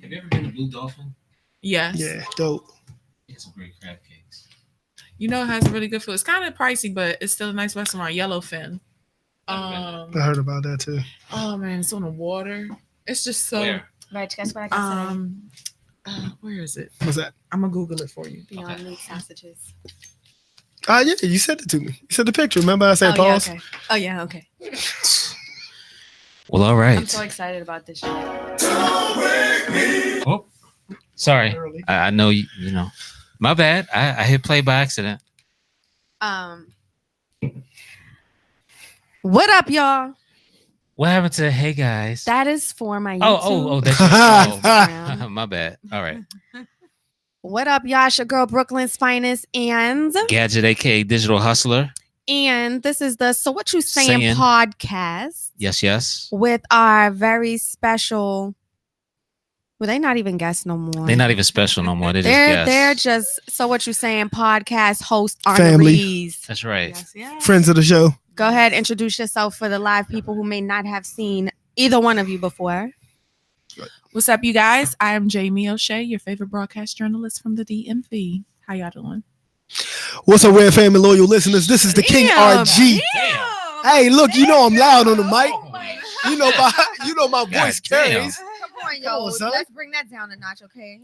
Have you ever been to Blue Dolphin? Yes. Yeah, dope. It's some great crab cakes. You know, it has really good food. It's kind of pricey, but it's still a nice restaurant. Yellowfin. I heard about that too. Oh man, it's on the water. It's just so. Where? Right, guess what I got today? Where is it? What's that? I'm gonna Google it for you. Beyond Meat sausages. Yeah, you sent it to me. You sent the picture. Remember I said pause? Yeah, okay. Oh yeah, okay. Well, all right. I'm so excited about this shit. Oh, sorry. I know you know. My bad. I hit play by accident. What up, y'all? What happened to hey guys? That is for my YouTube. Oh, that's your my bad. All right. What up, y'all? It's your girl Brooklyn's finest and Gadget, aka Digital Hustler. And this is the So What You Saying podcast. Yes. With our very special. Well, they not even guests no more. They're not even special no more. They're just So What You Saying podcast host Family. honorees. That's right. Yes. Friends of the show. Go ahead, introduce yourself for the live people who may not have seen either one of you before. What's up, you guys? I am Jamie O'Shea, your favorite broadcast journalist from the DMV. How y'all doing? What's up, Red Family loyal listeners? This is the King RG. Damn. Hey, look, you know I'm loud on the mic. You know my voice carries. Come on, yo. Let's bring that down a notch, okay?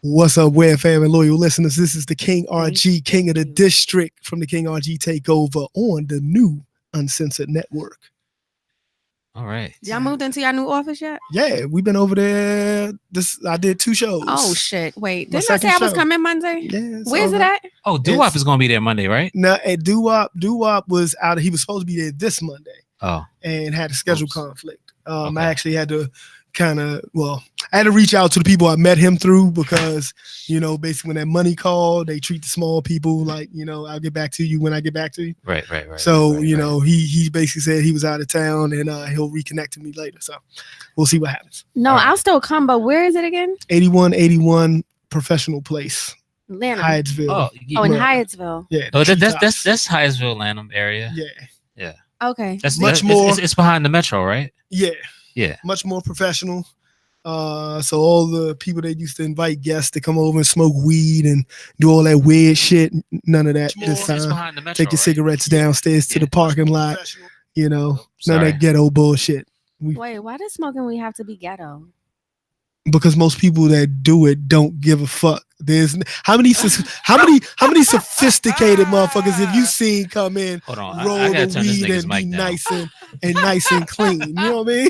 What's up, Red Family loyal listeners? This is the King RG, King of the District from the King RG Takeover on the new Uncensored Network. All right. Y'all moved into your new office yet? Yeah, we've been over there. I did 2 shows. Oh shit! Wait, My didn't I say I was second show. coming Monday? Yeah. Where's it at? Oh, Doo-Wop is gonna be there Monday, right? No, at Doo-Wop was out. He was supposed to be there this Monday. Oh. And had a schedule conflict. Okay. I actually had to I had to reach out to the people I met him through because, basically when that money called, they treat the small people like, I'll get back to you when I get back to you. Right. So, he basically said he was out of town and he'll reconnect to me later. So we'll see what happens. No, All right. I'll still come, but where is it again? 8181 Professional Place, Lanham. Hyattsville. Oh, in Right. Hyattsville. Yeah. Oh, the that's treetops. Hyattsville, Lanham area. Yeah. Okay. That's Much more. more- It's behind the metro, right? Yeah. Much more professional. So all the people that used to invite guests to come over and smoke weed and do all that weird shit, none of that this It's time. behind the metro. Take your right? cigarettes downstairs to the parking lot. None of Sorry. that ghetto bullshit. Wait, why does smoking weed have to be ghetto? Because most people that do it don't give a fuck. There's how many sophisticated motherfuckers have you seen come in, Hold on. roll I gotta the turn this weed nigga's and be mic down. nice and clean? You know what I mean?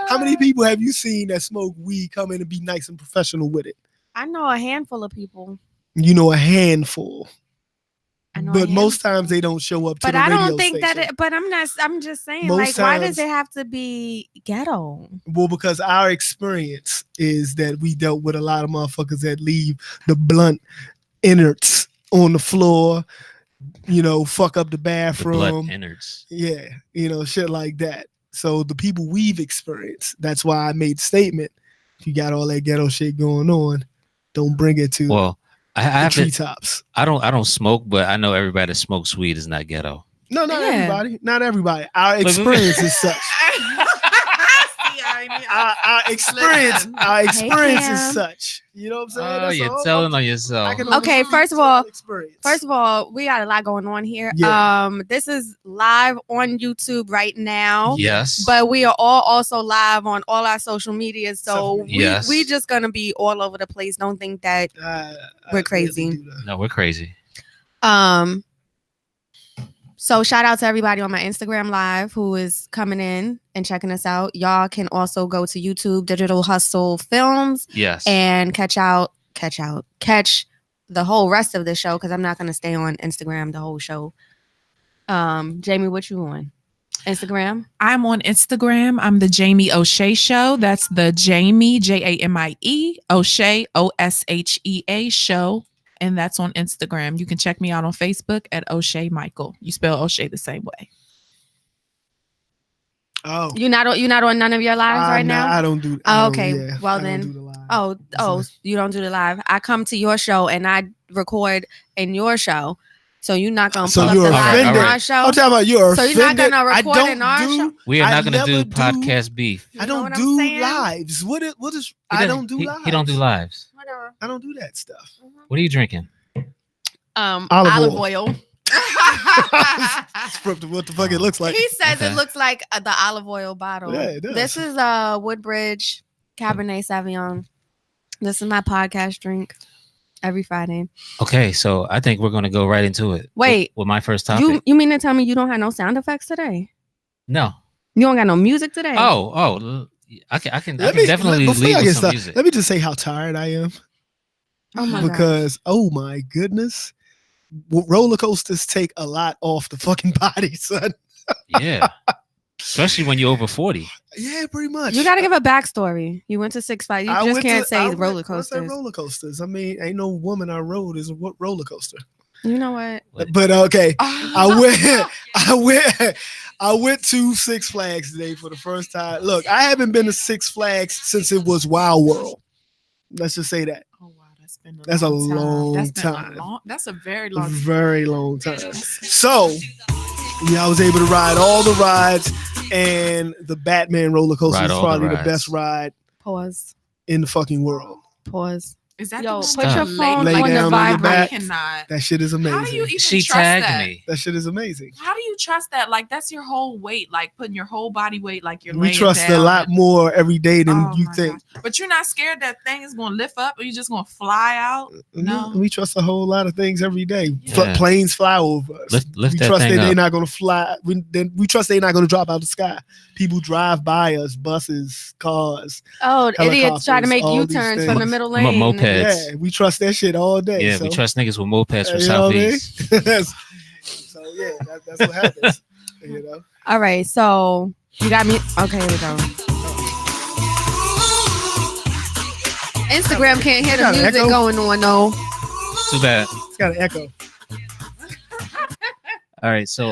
How many people have you seen that smoke weed come in and be nice and professional with it? I know a handful of people. A handful. I know But a most handful. times they don't show up to But the I radio don't think station. that it, but I'm just saying, Most why does times- it have to be ghetto? Well, because our experience is that we dealt with a lot of motherfuckers that leave the blunt innards on the floor, fuck up the The bathroom. blood innards. Yeah, shit like that. So the people we've experienced, that's why I made the statement. If you got all that ghetto shit going on, don't bring it to Well, I the have to. treetops. I don't smoke, but I know everybody that smokes weed is not ghetto. No, not Yeah. everybody. Not everybody. Our experience is such. Our experience Cam. is such. You know what I'm saying? Oh, That's you're all. telling on I yourself. can only Okay, speak first of to all- our experience. First of all, we got a lot going on here. Yeah. This is live on YouTube right now. Yes. But we are all also live on all our social media. So Yes. we just gonna be all over the place. Don't think that I We're crazy. really do that. No, we're crazy. So shout out to everybody on my Instagram live who is coming in and checking us out. Y'all can also go to YouTube, Digital Hustle Films, Yes. and catch the whole rest of the show because I'm not gonna stay on Instagram the whole show. Jamie, what you on? Instagram? I'm on Instagram. I'm the Jamie O'Shea Show. That's the Jamie, Jamie, O'Shea, Oshea Show. And that's on Instagram. You can check me out on Facebook at O'Shea Michael. You spell O'Shea the same way. Oh, You're not on none of your lives right nah, now? I don't do. Oh, I don't- okay. yeah, Well, I don't then- do the live. Oh, you don't do the live. I come to your show and I record in your show. So you're not gonna So pull up you're the live offended. on our show. I'm talking about you're So offended. you're not gonna I record don't in our do. show? We are I not going to never do podcast beef. I You know don't what I'm do saying? lives. What is? I don't do lives. He don't do lives. Whatever. I don't do that stuff. What are you drinking? Olive oil. What the fuck it looks like? He says Okay. it looks like the olive oil bottle. Yeah, it does. This is Woodbridge Cabernet Sauvignon. This is my podcast drink every Friday. Okay, so I think we're going to go right into it. Wait. With my first topic. You mean to tell me you don't have no sound effects today? No. You don't got no music today? Oh, I can Let me- definitely before leave I with get some started, music. Let me just say how tired I am. Oh my God. Because oh my goodness, roller coasters take a lot off the fucking body, son. Yeah. Especially when you're over 40. Yeah, pretty much. You got to give a backstory. You went to Six Flags. You I just went can't to- say I went- roller what's that coasters. roller coasters. I mean, ain't no woman I rode is a roller coaster. You know what? But okay, I went to Six Flags today for the first time. Look, I haven't been to Six Flags since it was Wild World. Let's just say that. Oh wow, that's been That's a long That's been time. that's a very long time. Very long time. So, yeah, I was able to ride all the rides, and the Batman roller coaster Ride is all the probably the rides. best ride Pause. in the fucking world. Pause. Is that Yo, the put your Stop. phone Lay on the down on your vibrate. back. I cannot. That shit is How do you amazing. even She trust tagged that? me. That shit is amazing. How do you trust that? Like that's your whole weight, like putting your whole body weight, like you're We laying trust down a lot and- more every day than Oh you my think. gosh. But you're not scared that thing is going to lift up, or you just going to fly out? No. We trust a whole lot of things every day. Yeah. Planes fly over us. Lift we that trust thing that they're up. not going to fly. We trust they're not going to drop out of the sky. People drive by us, buses, cars. Oh, idiots try to Helicopters, make all U-turns these from the things. middle lane. Mopeds. Yeah, we trust that shit all day. Yeah, so, we trust niggas with mopeds from you know what I mean? Southeast. So yeah, that's what happens. You know. All right, so you got me. Okay, here we go. Instagram can't hear the Got an music echo? going on though. Too bad. It's got an echo. All right, so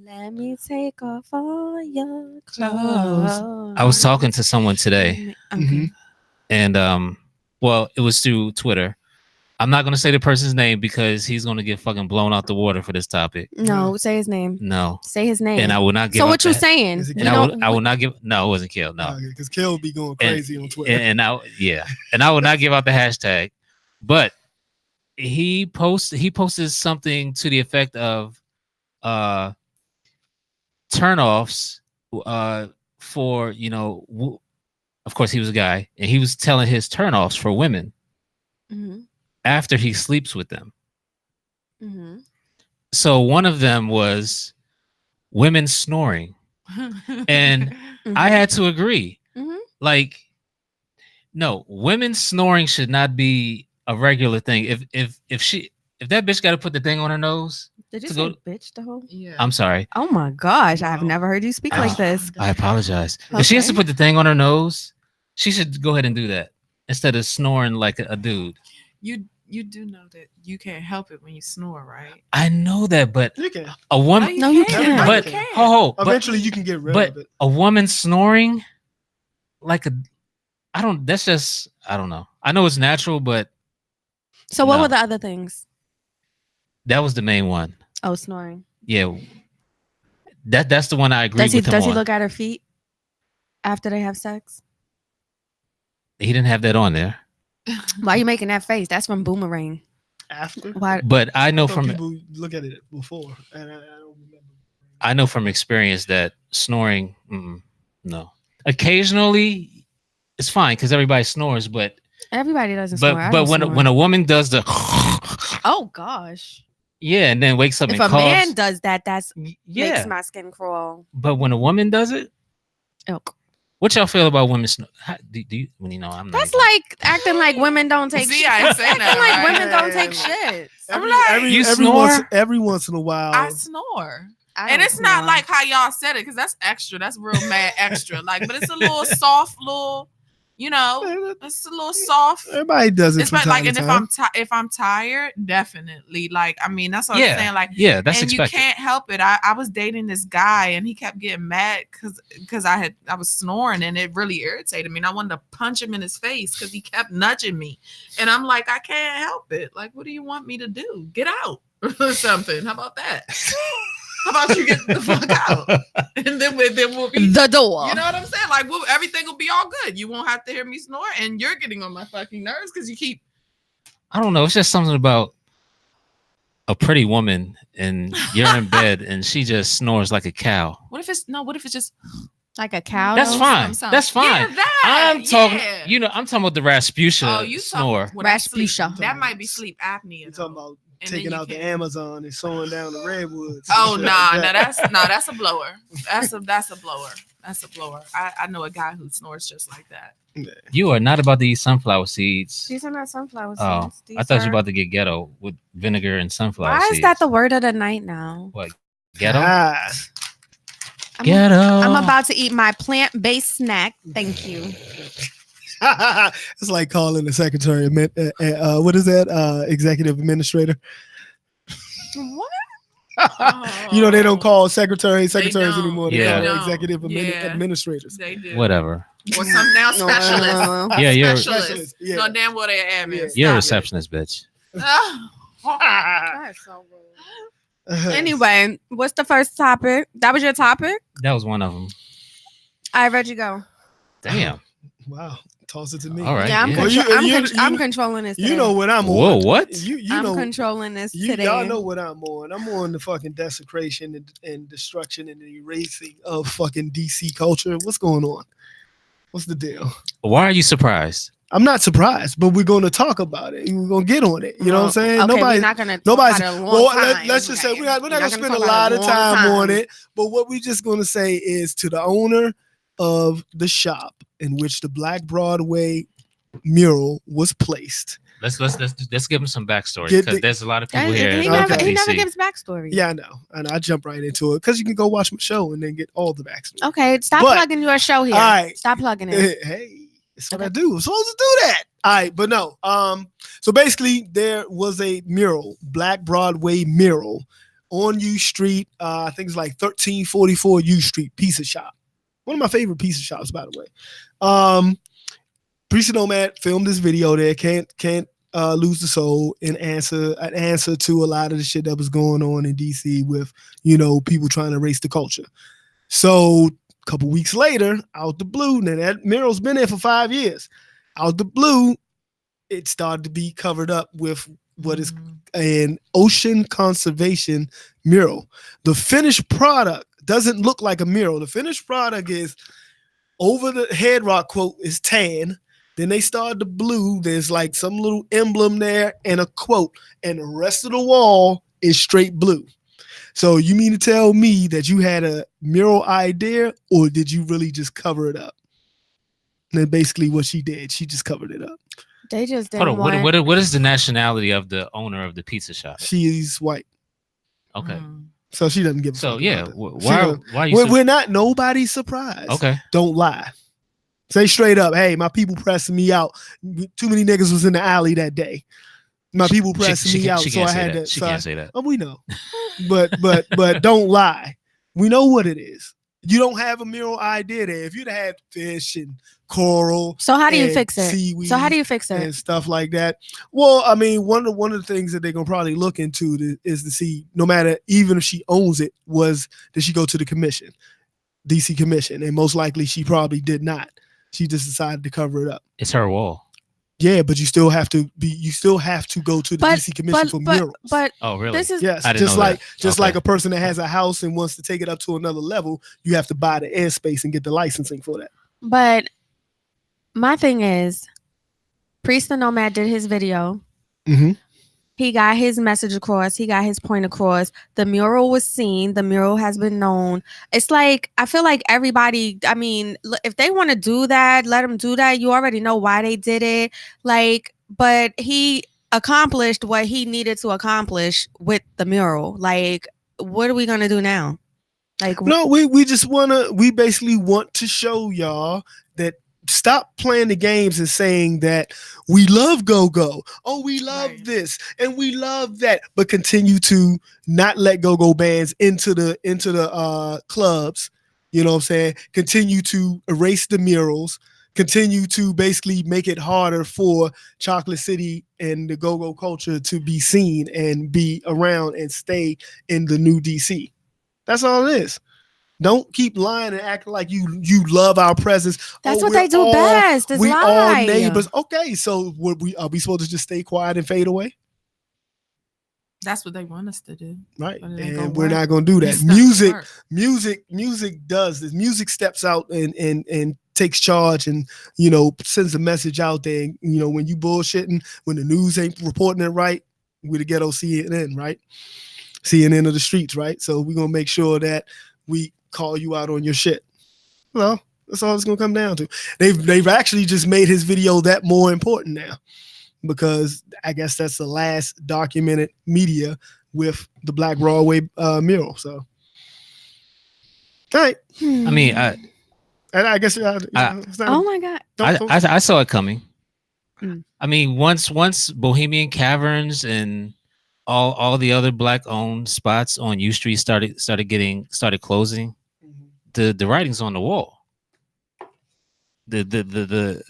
Let me take off all your Clothes. clothes. I was talking to someone today, Okay. Mhm. and well, it was through Twitter. I'm not gonna say the person's name because he's gonna get fucking blown out the water for this topic. No, say his name. No, Say his name. and I will not give. so out what you the- saying? Is it You And don't- I will not give. No, it wasn't Kill. No, Because Kill be going crazy on Twitter. and I will not give out the hashtag. But he posted something to the effect of turnoffs for of course he was a guy, and he was telling his turnoffs for women Mhm, after he sleeps with them. mhm. So one of them was women snoring. And I had to agree. Mhm. Like, no, women snoring should not be a regular thing. If that bitch got to put the thing on her nose, Did you to say go- bitch the whole? Yeah. I'm sorry. Oh my gosh, I have Wow. never heard you speak Oh. like this. I apologize. If she has to Okay. put the thing on her nose, she should go ahead and do that instead of snoring like a dude. You do know that you can't help it when you snore, right? I know that, but You can. a woman, No, you can't. No, but you can't. but Eventually, you can get rid but of it. a woman snoring like I don't know. I know it's natural, but So what No. were the other things? that was the main one. Oh, snoring. Yeah. That's the one I agree with him Does he on. look at her feet after they have sex? He didn't have that on there. Why are you making that face? That's from Boomerang. After. Why? But I know So from people look at it before, and I don't remember. I know from experience that snoring, no. Occasionally, it's fine because everybody snores, but Everybody doesn't snore. I but don't when snore. when a woman does the Oh gosh. yeah, and then wakes up If and a coughs, man does that, that's yeah. makes my skin crawl. But when a woman does it, Ilk. what y'all feel about women snore? Do you when you know I'm not. That's even- like acting like women don't take See, shit. I ain't saying Acting that, like right? women don't take Yeah. shit. You snore? Every once in a while. I snore. I And don't it's not snore. like how y'all said it, because that's extra. That's real mad extra. Like, but it's a little soft, little, it's a little soft. Everybody does it It's from like, time and to if time. if I'm tired, definitely. Like, I mean, that's what Yeah. I'm saying. Like, yeah, that's and expected. you can't help it. I was dating this guy, and he kept getting mad because I was snoring, and it really irritated me. And I wanted to punch him in his face because he kept nudging me, and I'm like, I can't help it. Like, what do you want me to do? Get out. or something. How about that? How about you get the fuck out? And then we'll be The door. You know what I'm saying? Like everything will be all good. You won't have to hear me snore, and you're getting on my fucking nerves because you keep. I don't know. It's just something about a pretty woman and you're in bed and she just snores like a cow. What if it's just Like a cow. That's though? fine. Some. That's fine. Yeah, that. I'm talking. Yeah. You know, I'm talking about the Rasputia you snore. Well, that's sleep. Rasputia. That might be sleep apnea. You're talking about And then taking you out the can't- Amazon and sewing down the redwoods. Oh and shit nah, like that. that's a blower. That's a blower. That's a blower. I know a guy who snores just like that. You are not about to eat sunflower seeds. These are not sunflower Oh, seeds. These I thought you are- were about to get ghetto with vinegar and sunflower Why seeds. is that the word of the night now? Ghetto? Ah, Ghetto. I'm about to eat my plant-based snack. Thank you. it's like calling the secretary. What is that? Executive administrator. What? You know they don't call secretaries don't. anymore. They Yeah. call They executive don't. Yeah. administrators. They do. Whatever. Or some now specialists. Yeah, you're Specialists. Yeah. No damn well they're admins. you're a Stop it. receptionist, bitch. That's so rude. Anyway, what's the first topic? That was your topic? That was one of them. All right, Reggie, go. Damn. Wow, toss it to me. All right. Yeah, I'm, yeah. Well, I'm controlling this. You today. know what I'm on. Whoa, what? You I'm know. controlling this today. Y'all know what I'm on. I'm on the fucking desecration and destruction and the erasing of fucking DC culture. What's going on? What's the deal? Why are you surprised? I'm not surprised, but we're going to talk about it. We're going to get on it. You know what I'm saying? Okay, Nobody. we're not gonna. Nobody's. Talk about it a long Well, time. let's just say we're not We're going to spend a talk about lot it of long time on it. But what we're just going to say is to the owner of the shop in which the Black Broadway mural was placed. Let's give him some backstory Get because the- there's a lot of That- people here. he, in never, Okay. he never DC. gives backstory. Yeah, I know. And I jump right into it because you can go watch my show and then get all the backstory. Okay, stop But- plugging your show here. All right. Stop plugging it. Hey, it's what Okay. I do. I'm supposed to do that. All right, but no. So basically, there was a mural, Black Broadway mural, on U Street. I think it's like 1344 U Street, pizza shop. One of my favorite pizza shops, by the way. Priest Nomad filmed this video there. Can't lose the soul in an answer to a lot of the shit that was going on in DC with people trying to erase the culture. So a couple weeks later, out the blue, now that mural's been there for 5 years. Out the blue, it started to be covered up with what is an ocean conservation mural. The finished product doesn't look like a mural. The finished product is over the head rock quote is tan. Then they started the blue. There's like some little emblem there and a quote, and the rest of the wall is straight blue. So you mean to tell me that you had a mural idea, or did you really just cover it up? And then basically what she did, she just covered it up. They just Hold didn't on. want. What is the nationality of the owner of the pizza shop? She's white, Okay. so she doesn't give a So fuck yeah, about that. She why don't- are you? we're not nobody's surprised. Okay. Don't lie. Say straight up, hey, my people pressing me out. Too many niggas was in the alley that day. My people pressing me out, She so can't I say had that. to. She so can't I- say that. Oh, we know, but don't lie. We know what it is. You don't have a mural idea there. If you'd had fish and coral, So how do you and fix it? seaweed So how do you fix it? and stuff like that. Well, I mean, one of the things that they're gonna probably look into is to see, no matter even if she owns it, did she go to the commission, DC commission, and most likely she probably did not. She just decided to cover it up. It's her wall. Yeah, but you still have to go to the But DC commission for murals. but Oh, really? this is Yes, I didn't just know like that. just Okay. like a person that has a house and wants to take it up to another level, you have to buy the airspace and get the licensing for that. but my thing is, Priest the Nomad did his video. Mm-hmm. He got his message across. He got his point across. The mural was seen. The mural has been known. It's like, I feel like everybody, I mean, if they want to do that, let them do that. You already know why they did it. Like, but he accomplished what he needed to accomplish with the mural. Like, what are we going to do now? Like, No, we basically want to show y'all that stop playing the games and saying that we love go-go. Oh, we love Right. this and we love that, but continue to not let go-go bands into the clubs. You know what I'm saying? Continue to erase the murals. continue to basically make it harder for Chocolate City and the go-go culture to be seen and be around and stay in the new DC. That's all it is. Don't keep lying and acting like you love our presence. That's what they do best. Is we lie. all neighbors. Okay, so are we supposed to just stay quiet and fade away? That's what they want us to do. Right. But it ain't And gonna we're work. not gonna do that. It's not gonna work. Music does this. Music steps out and takes charge and sends a message out there. And, when you bullshitting, when the news ain't reporting it right, we the ghetto CNN, right? CNN of the streets, right? So we're gonna make sure that we call you out on your shit. Well, that's all it's gonna come down to. They've actually just made his video that more important now, because I guess that's the last documented media with the Black Broadway mural. So, all right. I mean, I guess. Oh my God. I saw it coming. Mm. I mean, once Bohemian Caverns and all the other Black-owned spots on U Street started closing, the writing's on the wall. The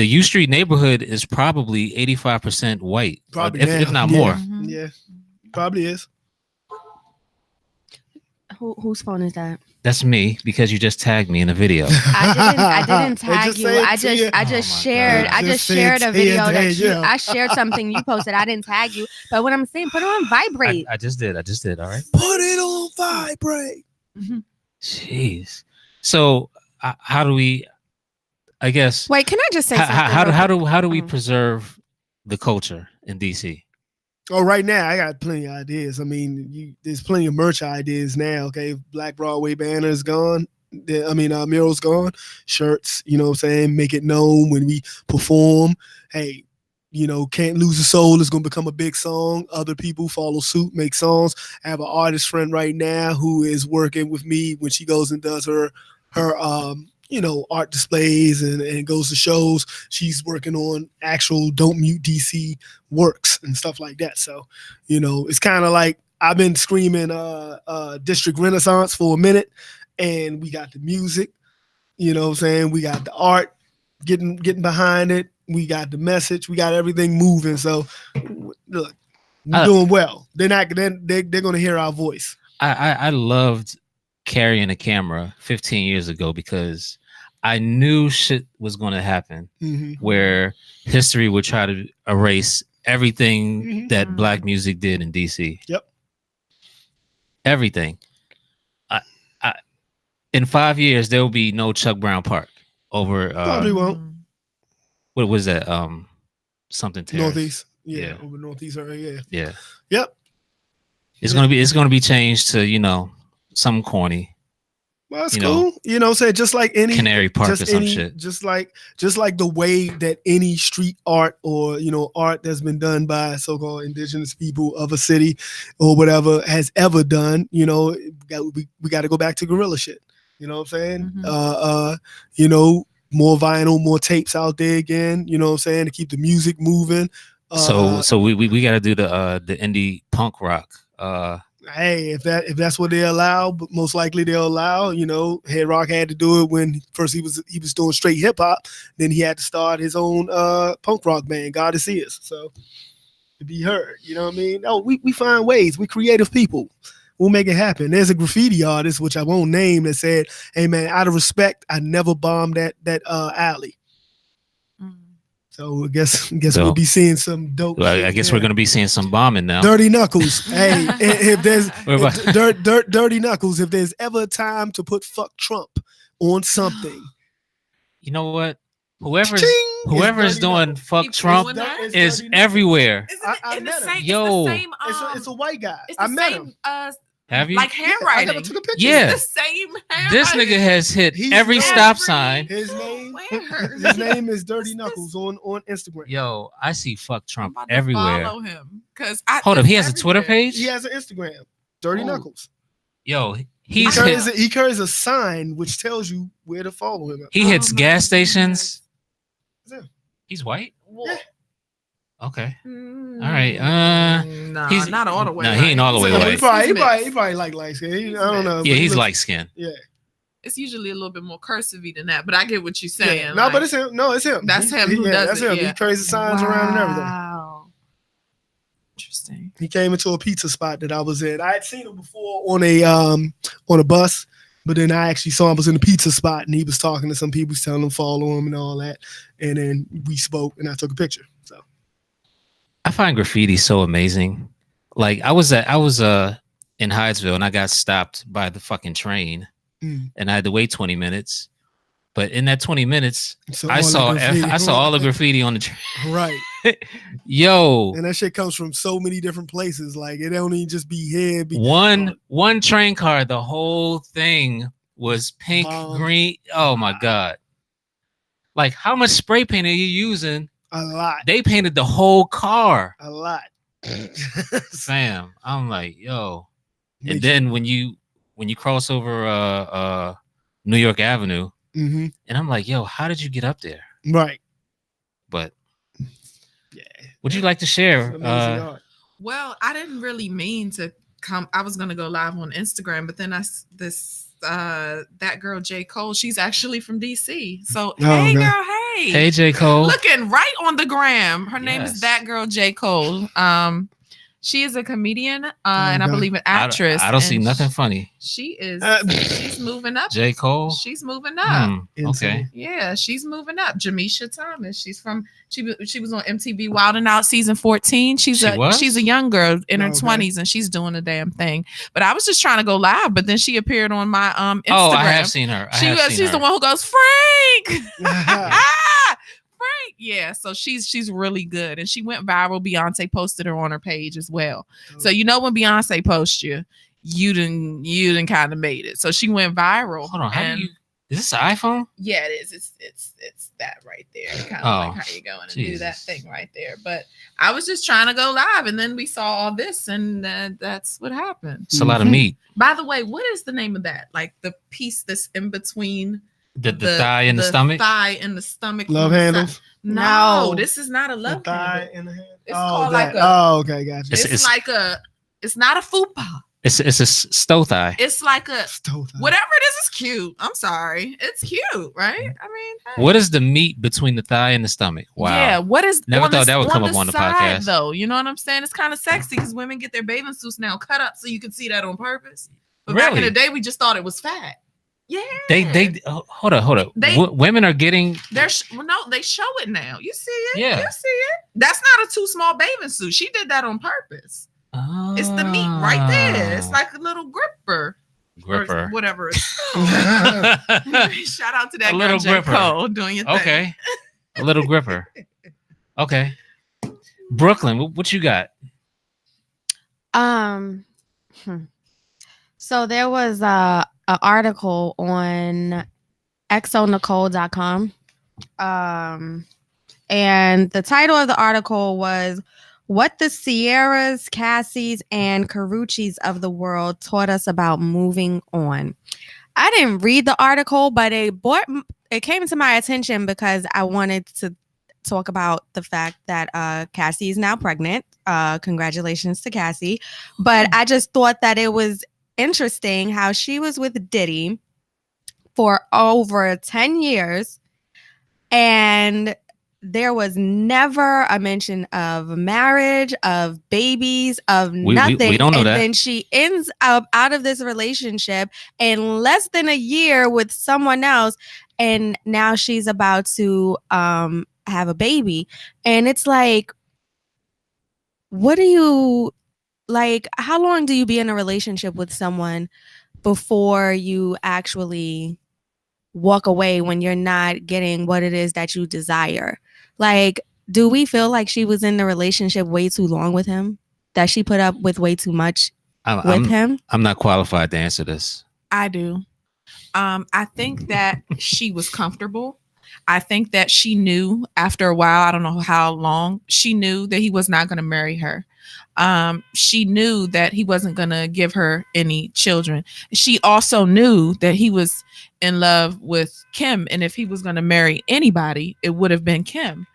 U Street neighborhood is probably 85% white, Probably if now. not more. Mhm. Yeah, probably is. Whose phone is that? That's me, because you just tagged me in a video. I didn't It tag just you. said I to you. just Oh my shared. God. I Just just said shared a to video you, that yeah. I shared something you posted. I didn't tag you, but what I'm saying, put it on vibrate. I just did. All right. Put it on vibrate. Mhm. Jeez. So how do we? I guess. Wait, can I just say something? How do we Oh. preserve the culture in DC? Oh, right now I got plenty of ideas. I mean, there's plenty of merch ideas now. Okay, Black Broadway banner's gone. Mural's gone. Shirts, you know what I'm saying? Make it known when we perform. Hey, Can't Lose a Soul is gonna become a big song. Other people follow suit, make songs. I have an artist friend right now who is working with me when she goes and does her art displays and goes to shows. She's working on actual Don't Mute DC works and stuff like that. So, it's kind of like I've been screaming District Renaissance for a minute, and we got the music, you know what I'm saying? We got the art getting behind it. We got the message. We got everything moving. So look, we're doing well. They're gonna hear our voice. I loved carrying a camera 15 years ago because I knew shit was going to happen where history would try to erase everything that Black music did in DC. Yep. Everything. In 5 years, there will be no Chuck Brown Park over. Probably won't. What was that? Something Terrace. Northeast. Yeah, Yeah. over Northeast area. Yeah. Yep. It's gonna be changed to something corny. Well, that's cool. Say just like any Canary Park or some shit. Just like the way that any street art or art that's been done by so-called indigenous people of a city or whatever has ever done. We got to go back to guerrilla shit. You know what I'm saying? More vinyl, more tapes out there again. You know what I'm saying, to keep the music moving. So we got to do the indie punk rock. Hey, if that's what they allow, but most likely they'll allow. Head Rock had to do it when first he was doing straight hip hop. Then he had to start his own punk rock band, God to See Us. So to be heard, you know what I mean? Oh, we find ways. We creative people. We'll make it happen. There's a graffiti artist, which I won't name, that said, "Hey man, out of respect, I never bombed that alley." So I guess we'll be seeing some dope. Well, I guess we're gonna be seeing some bombing now. Dirty Knuckles. Hey, if there's Dirty Knuckles, if there's ever a time to put "fuck Trump" on something, you know what? Whoever It's is doing Knuckles. "fuck Trump" It's is Dirty Knuckles. everywhere. I met him. Yo. It's a white guy. It's I the met same, him. Have you? like I handwriting. never took a picture. Yeah. It's the same handwriting. This nigga has hit He's every known stop every- sign. His name Where? is Dirty What's Knuckles on Instagram. Yo, I see "fuck Trump" I'm about to everywhere. Follow him because Hold up, he has a Twitter page. He has an Instagram. Dirty Oh. Knuckles. Yo, He he's carries, hit, he carries a sign which tells you where to follow him. he hits Oh my gas stations. Yeah. He's white. Yeah. Okay. Mm. All right. Nah, he's- not all the way. nah, he ain't all the way So white. he probably like light skin. I don't know. Yeah, but he he's looks- light skinned. Yeah. It's usually a little bit more cursive than that, but I get what you're saying. Yeah. No, but it's him. No, it's him. That's him who does that's it. him. Yeah. He creates the signs around and everything. Wow. Interesting. He came into a pizza spot that I was in. I had seen him before on a bus, but then I actually saw him was in the pizza spot and he was talking to some people, telling them follow him and all that. And then we spoke and I took a picture. So I find graffiti so amazing. Like I was in Hyattsville and I got stopped by the fucking train and I had to wait 20 minutes. But in that 20 minutes, I saw all the graffiti on the train. Right. Yo. And that shit comes from so many different places. Like it don't even just be here. One train car, the whole thing was pink, green. Oh my God. Like how much spray paint are you using? A lot. They painted the whole car. A lot. Sam, I'm like, yo. And then when you cross over New York Avenue, and I'm like, yo, how did you get up there? Right. But yeah, would you like to share? Well, I didn't really mean to come. I was gonna go live on Instagram, but then that girl J. Cole, she's actually from DC. So hey girl, hey J. Cole, looking right on the gram. Her name is that girl J. Cole. She is a comedian and I believe an actress. I don't see nothing funny. She is. She's moving up. J. Cole. She's moving up. Okay. Yeah, she's moving up. Jamisha Thomas. She's from. She was on MTV Wild 'N Out season 14. She's a young girl in her 20s and she's doing a damn thing. But I was just trying to go live, but then she appeared on my Instagram. Oh, I have seen her. She's the one who goes Frank. Frank, yeah. So she's really good, and she went viral. Beyonce posted her on her page as well. So you know when Beyonce posts you didn't kind of made it. So she went viral. Hold on, is this an iPhone? Yeah, it is. It's that right there. Kind of like how you going and do that thing right there. But I was just trying to go live, and then we saw all this, and that's what happened. It's a lot of meat. By the way, what is the name of that? Like the piece that's in between. The thigh and the stomach? Thigh and the stomach. Love handles? No, this is not a love the thigh handle. and the hand. It's called like a. Oh, okay, gotcha. It's not a fupa. It's a stow thigh. It's like a whatever it is cute. I'm sorry. It's cute, right? I mean, hey. What is the meat between the thigh and the stomach? Wow. Yeah, what is never thought that would come up on the podcast though. You know what I'm saying? It's kind of sexy because women get their bathing suits now cut up so you can see that on purpose. But back in the day, we just thought it was fat. Yeah. They hold up. Women are getting. They show it now. You see it? Yeah. You see it? That's not a too small bathing suit. She did that on purpose. Oh. It's the meat right there. It's like a little gripper. Or whatever it's called. Shout out to that girl J. Cole doing your thing. Okay. A little gripper. Okay. Brooklyn, what you got? So there was an article on exonicole.com. And the title of the article was What the Sierras, Cassies, and Caruccis of the World Taught Us About Moving On. I didn't read the article, but it came to my attention because I wanted to talk about the fact that Cassie is now pregnant. Congratulations to Cassie. But I just thought that it was interesting how she was with Diddy for over 10 years and there was never a mention of marriage, of babies, of nothing. We don't know that. And then she ends up out of this relationship in less than a year with someone else. And now she's about to have a baby. And it's like, what do you, like, how long do you be in a relationship with someone before you actually walk away when you're not getting what it is that you desire? Like, do we feel like she was in the relationship way too long with him? That she put up with way too much with him? I'm not qualified to answer this. I do. I think that she was comfortable. I think that she knew after a while, I don't know how long, she knew that he was not going to marry her. She knew that he wasn't going to give her any children. She also knew that he was in love with Kim. And if he was going to marry anybody, it would have been Kim.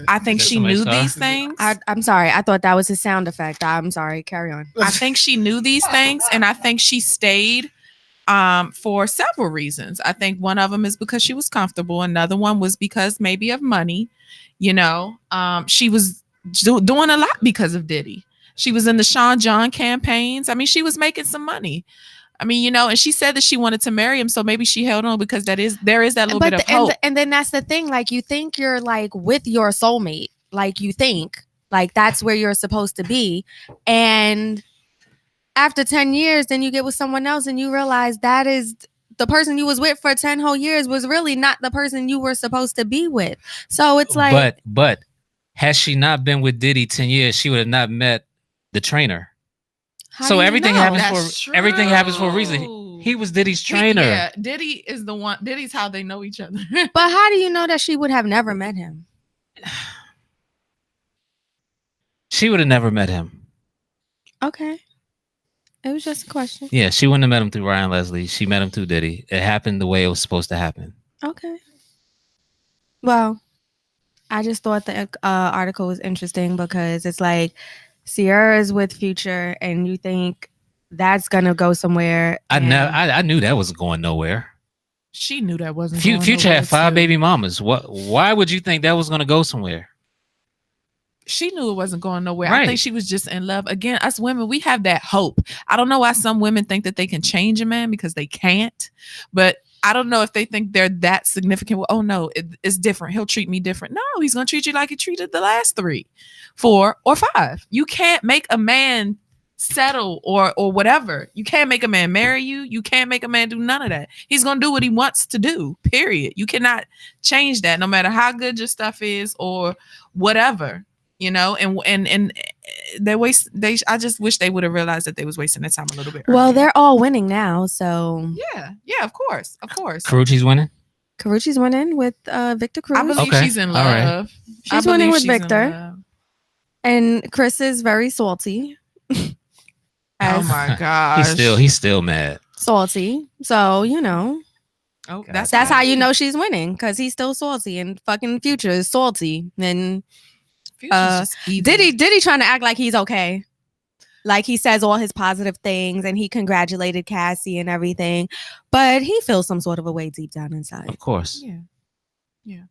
I think she knew these things. I'm sorry. I thought that was his sound effect. I'm sorry. Carry on. I think she knew these things. And I think she stayed for several reasons. I think one of them is because she was comfortable. Another one was because maybe of money. She was doing a lot because of Diddy. She was in the Sean John campaigns. I mean, she was making some money. I mean, and she said that she wanted to marry him, so maybe she held on because there is that little bit of hope. And then that's the thing. Like, you think you're like with your soulmate. Like, you think like that's where you're supposed to be, and after 10 years, then you get with someone else and you realize that is the person you was with for 10 whole years was really not the person you were supposed to be with. So it's like, but had she not been with Diddy 10 years, she would have not met the trainer. So everything happens everything happens for a reason. He was Diddy's trainer. Diddy is the one. Diddy's how they know each other. But how do you know that she would have never met him? She would have never met him. Okay. It was just a question. Yeah, she wouldn't have met him through Ryan Leslie. She met him through Diddy. It happened the way it was supposed to happen. Okay. Well, I just thought the article was interesting because it's like Sierra is with Future, and you think that's gonna go somewhere. I knew that wasn't going nowhere. She knew that wasn't. Future had 5 baby mamas. Why would you think that was gonna go somewhere? She knew it wasn't going nowhere. Right. I think she was just in love. Again, us women, we have that hope. I don't know why some women think that they can change a man because they can't. But I don't know if they think they're that significant. Well, oh no, it's different. He'll treat me different. No, he's going to treat you like he treated the last 3, 4, or 5. You can't make a man settle or whatever. You can't make a man marry you. You can't make a man do none of that. He's going to do what he wants to do, period. You cannot change that no matter how good your stuff is or whatever. And I just wish they would have realized that they was wasting their time a little bit earlier. Well, they're all winning now, so yeah, of course. Karrueche's winning. Karrueche's winning with Victor Cruz. I believe she's in love. Right. She's winning with Victor, and Chris is very salty. Oh my gosh, he's still mad. Salty. So Oh, that's how you know she's winning, because he's still salty, and fucking Future is salty. And Diddy trying to act like he's okay. Like, he says all his positive things and he congratulated Cassie and everything, but he feels some sort of a way deep down inside. Of course. Yeah.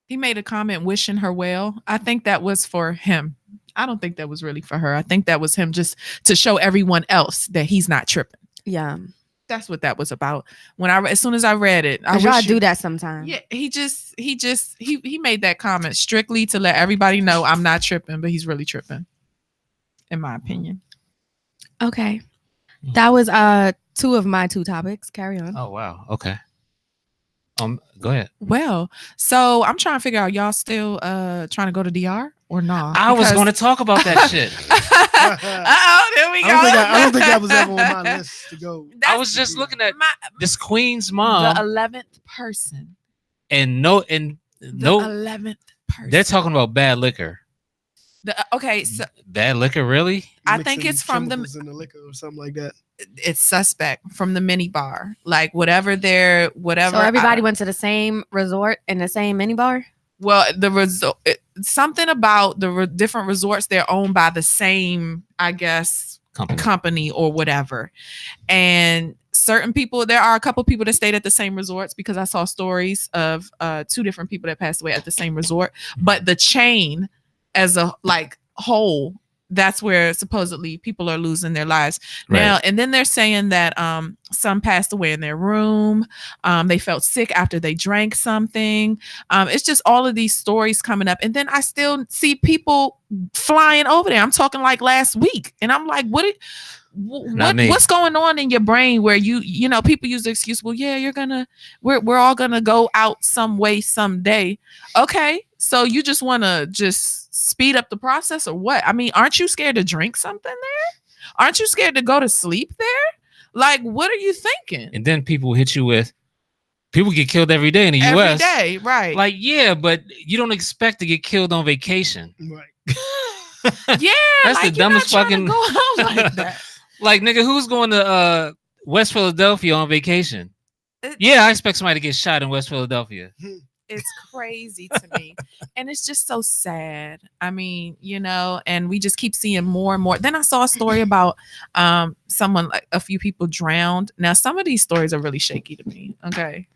He made a comment wishing her well. I think that was for him. I don't think that was really for her. I think that was him just to show everyone else that he's not tripping. Yeah. That's what that was about. As soon as I read it, I gotta do that sometime. Yeah, he made that comment strictly to let everybody know I'm not tripping, but he's really tripping, in my opinion. Okay, that was 2 of my 2 topics. Carry on. Oh wow. Okay. Go ahead. Well, so I'm trying to figure out, y'all still trying to go to DR or not? I was going to talk about that shit. There we go. I don't think that was ever on my list to go. I was just looking at this Queen's mom, the 11th person, and no 11th person. They're talking about bad liquor. So bad liquor, really? I think it's from in the liquor or something like that. It's suspect from the mini bar, like whatever. So everybody went to the same resort in the same mini bar. Well, the resort, something about the different resorts, they're owned by the same, I guess, company or whatever. And certain people, there are a couple people that stayed at the same resorts, because I saw stories of 2 different people that passed away at the same resort. But the chain as a whole, that's where supposedly people are losing their lives now. And then they're saying that some passed away in their room. They felt sick after they drank something. It's just all of these stories coming up. And then I still see people flying over there. I'm talking like last week. And I'm like, what's going on in your brain where people use the excuse, well, yeah, we're all gonna go out some way someday. Okay, so you just want to just speed up the process or what? I mean, aren't you scared to drink something there? Aren't you scared to go to sleep there? Like, what are you thinking? And then people hit you with, people get killed every day in the U.S. Every day, right? Like, yeah, but you don't expect to get killed on vacation. Right. Yeah, that's the dumbest fucking. Go out like that. Like, nigga, who's going to West Philadelphia on vacation? Yeah, I expect somebody to get shot in West Philadelphia. is crazy to me. And it's just so sad. I mean, and we just keep seeing more and more. Then I saw a story about someone, like a few people drowned. Now, some of these stories are really shaky to me. Okay.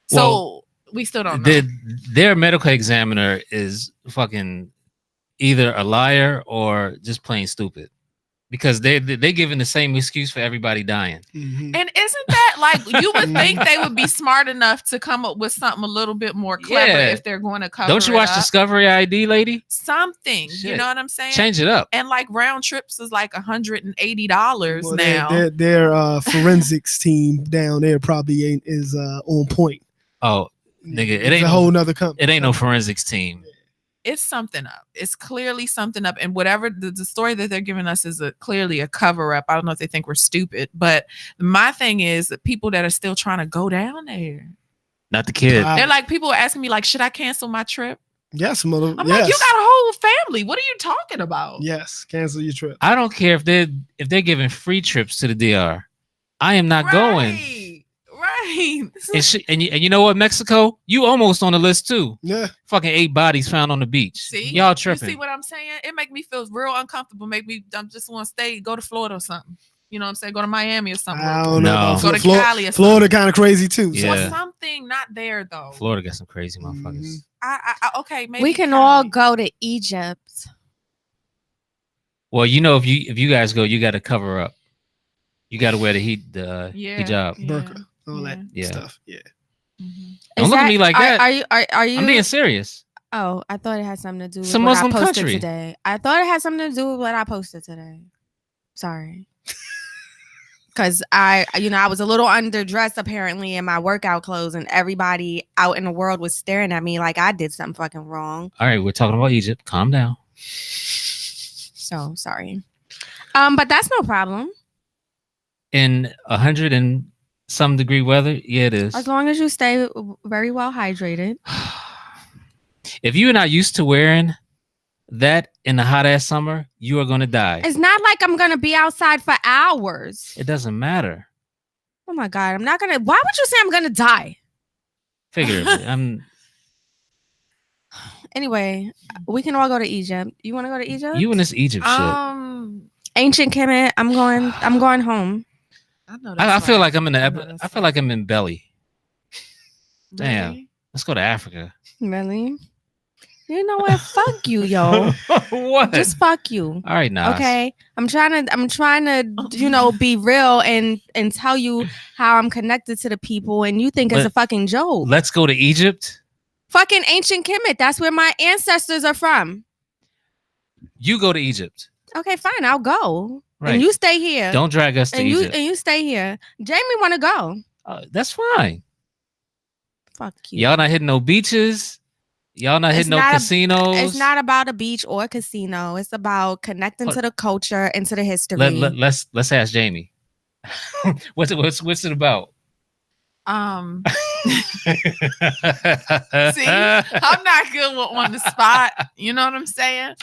So we still don't know. Their medical examiner is fucking either a liar or just plain stupid. Because they're giving the same excuse for everybody dying. Mm-hmm. And isn't that like, you would think they would be smart enough to come up with something a little bit more clever if they're going to cover it up. Don't you watch Discovery ID, lady? Something. Shit. You know what I'm saying? Change it up. And like round trips is like $180 now. Their forensics team down there probably is on point. Oh, nigga, it ain't a whole nother company. It ain't no forensics team. It's something up. It's clearly something up. And whatever the story that they're giving us is clearly a cover up. I don't know if they think we're stupid, but my thing is that people that are still trying to go down there. Not the kid. They're like, people are asking me like, should I cancel my trip? Yes, mother. I'm like, you got a whole family. What are you talking about? Yes, cancel your trip. I don't care if they're giving free trips to the DR. I am not going. Right. And you know what, Mexico? You almost on the list too. Yeah. Fucking 8 bodies found on the beach. See? Y'all tripping. You see what I'm saying? It make me feel real uncomfortable. I just want to go to Florida or something. You know what I'm saying? Go to Miami or something. I don't know. Go to Cali or something. Florida kind of crazy too. Yeah. Or something not there though. Florida got some crazy motherfuckers. Okay, maybe we can all go to Egypt. Well, if you guys go, you got to cover up. You got to wear the hijab. Burqa. All that stuff. Yeah. Mm-hmm. Don't look at me like that. Are you? I'm being serious. Oh, I thought it had something to do with Some what Muslim I posted country today. I thought it had something to do with what I posted today. Sorry. Because I was a little underdressed apparently in my workout clothes, and everybody out in the world was staring at me like I did something fucking wrong. All right, we're talking about Egypt. Calm down. So sorry. But that's no problem. In 100 and some degree weather, yeah, it is. As long as you stay very well hydrated. If you are not used to wearing that in the hot ass summer, you are gonna die. It's not like I'm gonna be outside for hours. It doesn't matter. Oh my God, I'm not gonna. Why would you say I'm gonna die? Figuratively, Anyway, we can all go to Egypt. You want to go to Egypt? You in this Egypt shit. Ancient Kemet. I'm going home. I feel like I'm in I feel like I'm in Belly. Damn. Really? Let's go to Africa. Really? You know what? Fuck you, yo. What? Just fuck you. All right, now. Okay. I'm trying to, be real and tell you how I'm connected to the people, and you think it's a fucking joke. Let's go to Egypt. Fucking ancient Kemet. That's where my ancestors are from. You go to Egypt. Okay, fine. I'll go. Right. And you stay here. Don't drag us to Egypt. And you stay here. Jamie want to go. That's fine. Fuck you. Y'all not hitting no beaches. Y'all not hitting no casinos. It's not about a beach or a casino. It's about connecting to the culture and to the history. Let's ask Jamie. What's it about? See, I'm not good on the spot. You know what I'm saying?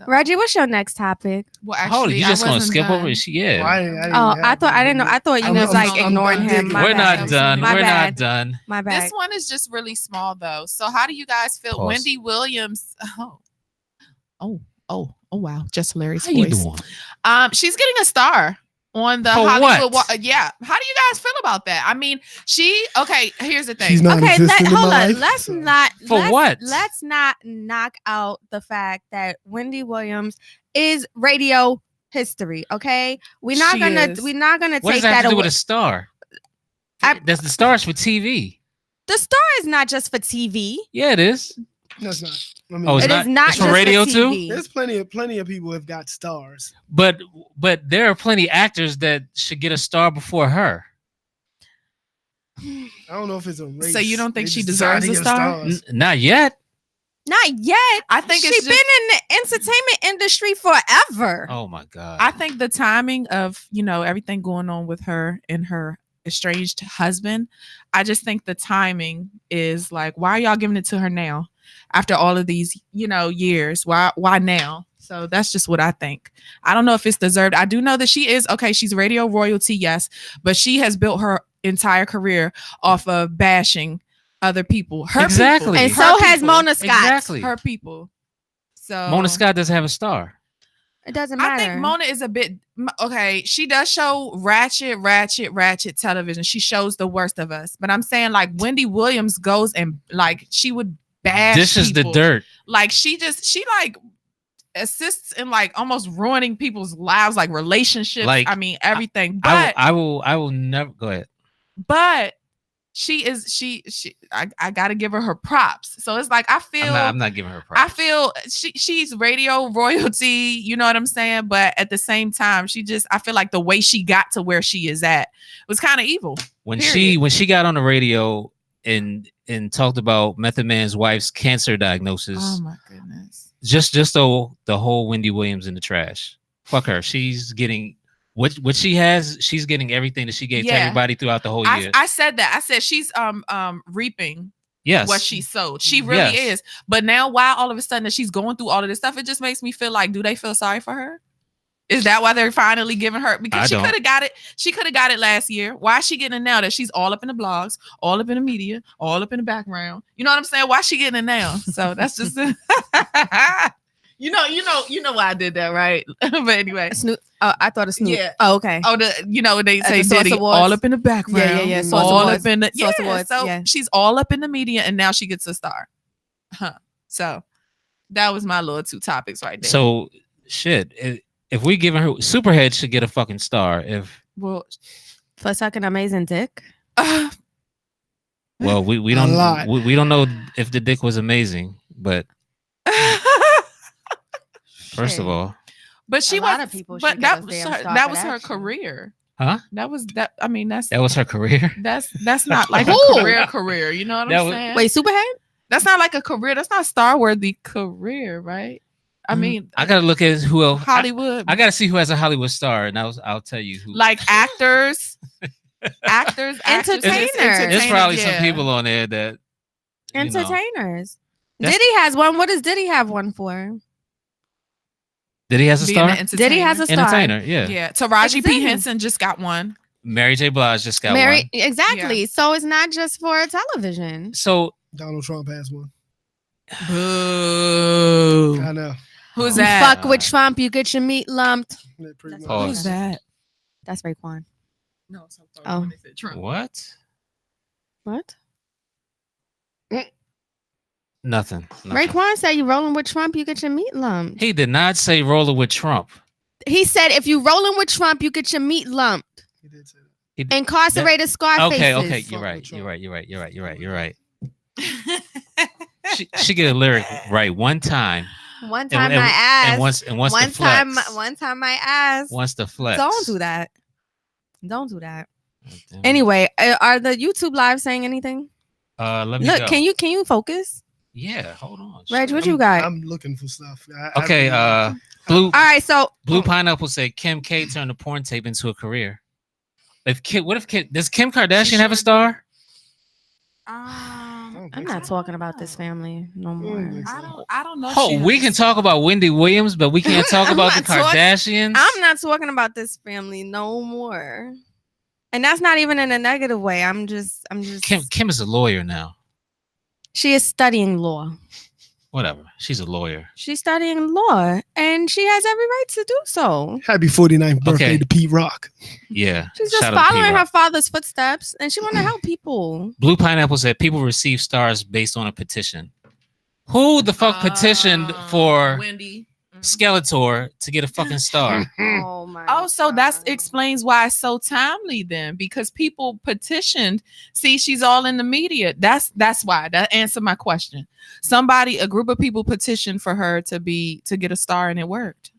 Reggie, what's your next topic? Well, actually, you just gonna skip over it? Yeah. I didn't know. I thought you was like ignoring him. We're not done. We're not done. My bad. This one is just really small though. So how do you guys feel? Pause. Wendy Williams. Oh wow. Just hilarious. How you doing? She's getting a star on the For Hollywood. what? Yeah. How do you guys feel about that? I mean, here's the thing. She's not Okay, hold on. What? Let's not knock out the fact that Wendy Williams is radio history. Okay, we're not gonna What take does that have that to do away. with a star? That's the stars for TV. The star is not just for TV. Yeah, it is. No, it's not. I mean, Oh, It is not It's for just radio for too? TV. there's plenty of people have got stars. But there are plenty actors that should get a star before her. I don't know if it's a race. So you don't think They she just decided deserves to a give star? stars. Not yet. Not yet. I think She's been in the entertainment industry forever. Oh my God. I think the timing of, everything going on with her and her estranged husband, I just think the timing is like, why are y'all giving it to her now? After all of these, years, why now? So that's just what I think. I don't know if it's deserved. I do know that she's radio royalty, yes, but she has built her entire career off of bashing other people. Her Exactly. people. And Her so has people. Mona Scott. Exactly. Her people. So Mona Scott doesn't have a star. It doesn't matter. I think Mona is a bit okay. She does show ratchet television. She shows the worst of us. But I'm saying like Wendy Williams goes and like she would bash. This is the people. dirt. Like she like assists in like almost ruining people's lives, like relationships. Like, I mean everything. But I will never go ahead. But I gotta give her props. So it's like I feel I'm not giving her props. I feel she's radio royalty, you know what I'm saying? But at the same time, I feel like the way she got to where she is at was kind of evil. When she got on the radio and talked about Method Man's wife's cancer diagnosis. Oh my goodness. Just the whole Wendy Williams in the trash. Fuck her. She's getting what she has, she's getting everything that she gave to everybody throughout the whole year. I said that. I said she's reaping what she sowed. She really is. But now why all of a sudden that she's going through all of this stuff, it just makes me feel like, do they feel sorry for her? Is that why they're finally giving her? Because she could have got it. She could have got it last year. Why is she getting it now that she's all up in the blogs, all up in the media, all up in the background? You know what I'm saying? Why is she getting it now? So that's just You know why I did that, right? But anyway, Snoop. I thought of Snoop. Yeah. Oh, okay. Oh, they say the Diddy all up in the background. Yeah. All up in the Awards, So yeah. she's all up in the media, and now she gets a star. So that was my little two topics right there. So shit. If we giving her Superhead should get a fucking star. For sucking amazing dick. Well, we don't we don't know if the dick was amazing, but first of all, but she a lot of people. But that was her shit. career. Huh? That was that. I mean, that was her career. That's not like a career. You know what I'm saying? Wait, Superhead? That's not like a career. That's not star worthy career, right? I mean, I gotta look at who else. Hollywood. I gotta see who has a Hollywood star, and I'll tell you who. Like actors, entertainers. There's probably some people on there that entertainers. Diddy has one. What does Diddy have one for? Diddy has a star. Diddy has a star. Entertainer, yeah. Yeah. Taraji P. Henson just got one. Mary J. Blige just got one. Exactly. Yeah. So it's not just for television. So Donald Trump has one. Boo. I know. Who's you that? Fuck with Trump, you get your meat lumped. Who's that? That's Raekwon. No, oh. Trump. What? Nothing. Raekwon said you rolling with Trump, you get your meat lumped. He did not say rolling with Trump. He said if you rolling with Trump, you get your meat lumped. He did say that. Incarcerated Scarface. Okay. You're right. she get a lyric right one time. One time my ass. And once one to flex. One time my ass. Wants to flex. Don't do that. Anyway, are the YouTube live saying anything? Let me look. go. Can you focus? Yeah, hold on. Reg, what you got? I'm looking for stuff. Okay, Blue. All right, so Blue Pineapple said Kim K turned a porn tape into a career. Does Kim Kardashian have a star? I'm not talking about this family no more. I don't know. Oh, we can talk about Wendy Williams, but we can't talk about the Kardashians. I'm not talking about this family no more. And that's not even in a negative way. I'm just Kim is a lawyer now. She is studying law. Whatever. She's a lawyer. She's studying law, and she has every right to do so. Happy 49th birthday to Pete Rock. Yeah. She's just following her father's footsteps, and she want to help people. Blue Pineapple said people receive stars based on a petition. Who the fuck petitioned for Wendy Skeletor to get a fucking star? So that explains why it's so timely then, because people petitioned. See, she's all in the media. That's why. That answered my question. A group of people petitioned for her to get a star, and it worked.